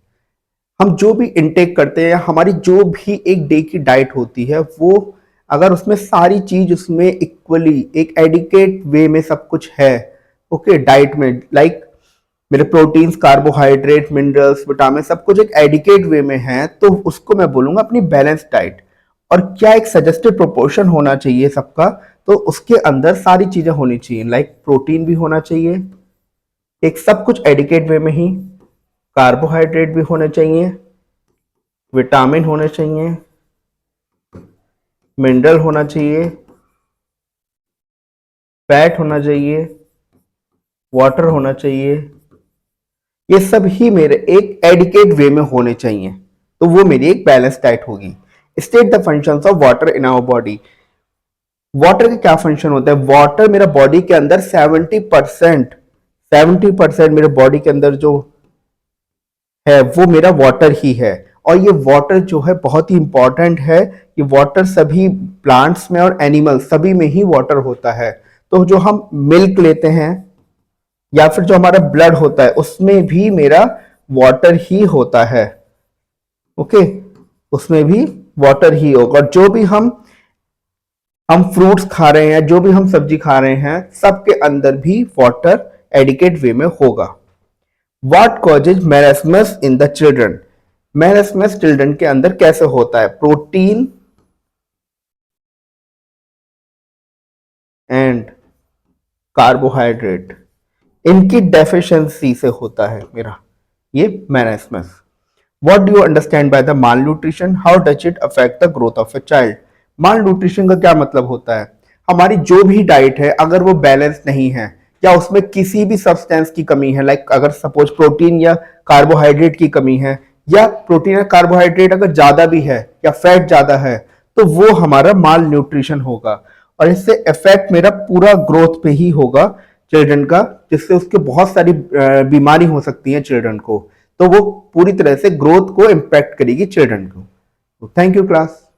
हम जो भी इनटेक करते हैं, हमारी जो भी एक डे की डाइट होती है, वो अगर उसमें सारी चीज उसमें इक्वली एक एडिकेट वे में सब कुछ है, ओके, डाइट में लाइक मेरे प्रोटीन्स, कार्बोहाइड्रेट, मिनरल्स, विटामिन सब कुछ एक एडिकेट वे में है, तो उसको मैं बोलूंगा अपनी बैलेंस डाइट। और क्या एक सजेस्टेड प्रोपोर्शन होना चाहिए सबका, तो उसके अंदर सारी चीजें होनी चाहिए, लाइक प्रोटीन भी होना चाहिए एक सब कुछ एडिकेट वे में ही, कार्बोहाइड्रेट भी होने चाहिए, विटामिन होने चाहिए, मिनरल होना चाहिए, फैट होना चाहिए, वाटर होना चाहिए, ये सब ही मेरे एक एडिकेट वे में होने चाहिए, तो वो मेरी एक बैलेंस डाइट होगी। State the functions of water in our body. Water के क्या फंक्शन होता है? वाटर मेरा बॉडी के अंदर 70% मेरे बॉडी के अंदर जो है वो मेरा वाटर ही है, और ये वाटर जो है बहुत ही इंपॉर्टेंट है। ये वाटर सभी प्लांट्स में और एनिमल सभी में ही वाटर होता है। तो जो हम मिल्क लेते हैं या फिर जो हमारा ब्लड होता है उसमें भी मेरा वाटर ही होता है, ओके, उसमें भी वाटर ही होगा। और जो भी हम फ्रूट्स खा रहे हैं, जो भी हम सब्जी खा रहे हैं, सबके अंदर भी वाटर एडिकेट वे में होगा। What causes marasmus in the children? Marasmus children के अंदर कैसे होता है? प्रोटीन एंड कार्बोहाइड्रेट, इनकी डेफिशिएंसी से होता है मेरा ये marasmus. What do you understand by the mall nutrition? How does it affect the growth of a child? Mall nutrition का क्या मतलब होता है? हमारी जो भी डाइट है अगर वो बैलेंस नहीं है या उसमें किसी भी सब्सटेंस की कमी है, लाइक अगर सपोज प्रोटीन या कार्बोहाइड्रेट की कमी है, या प्रोटीन या कार्बोहाइड्रेट अगर ज्यादा भी है या फैट ज्यादा है, तो वो हमारा माल न्यूट्रिशन होगा, और इससे इफेक्ट मेरा पूरा ग्रोथ पे ही होगा चिल्ड्रन का, जिससे उसके बहुत सारी बीमारी हो सकती है चिल्ड्रन को, तो वो पूरी तरह से ग्रोथ को इम्पैक्ट करेगी चिल्ड्रन को। Thank you class.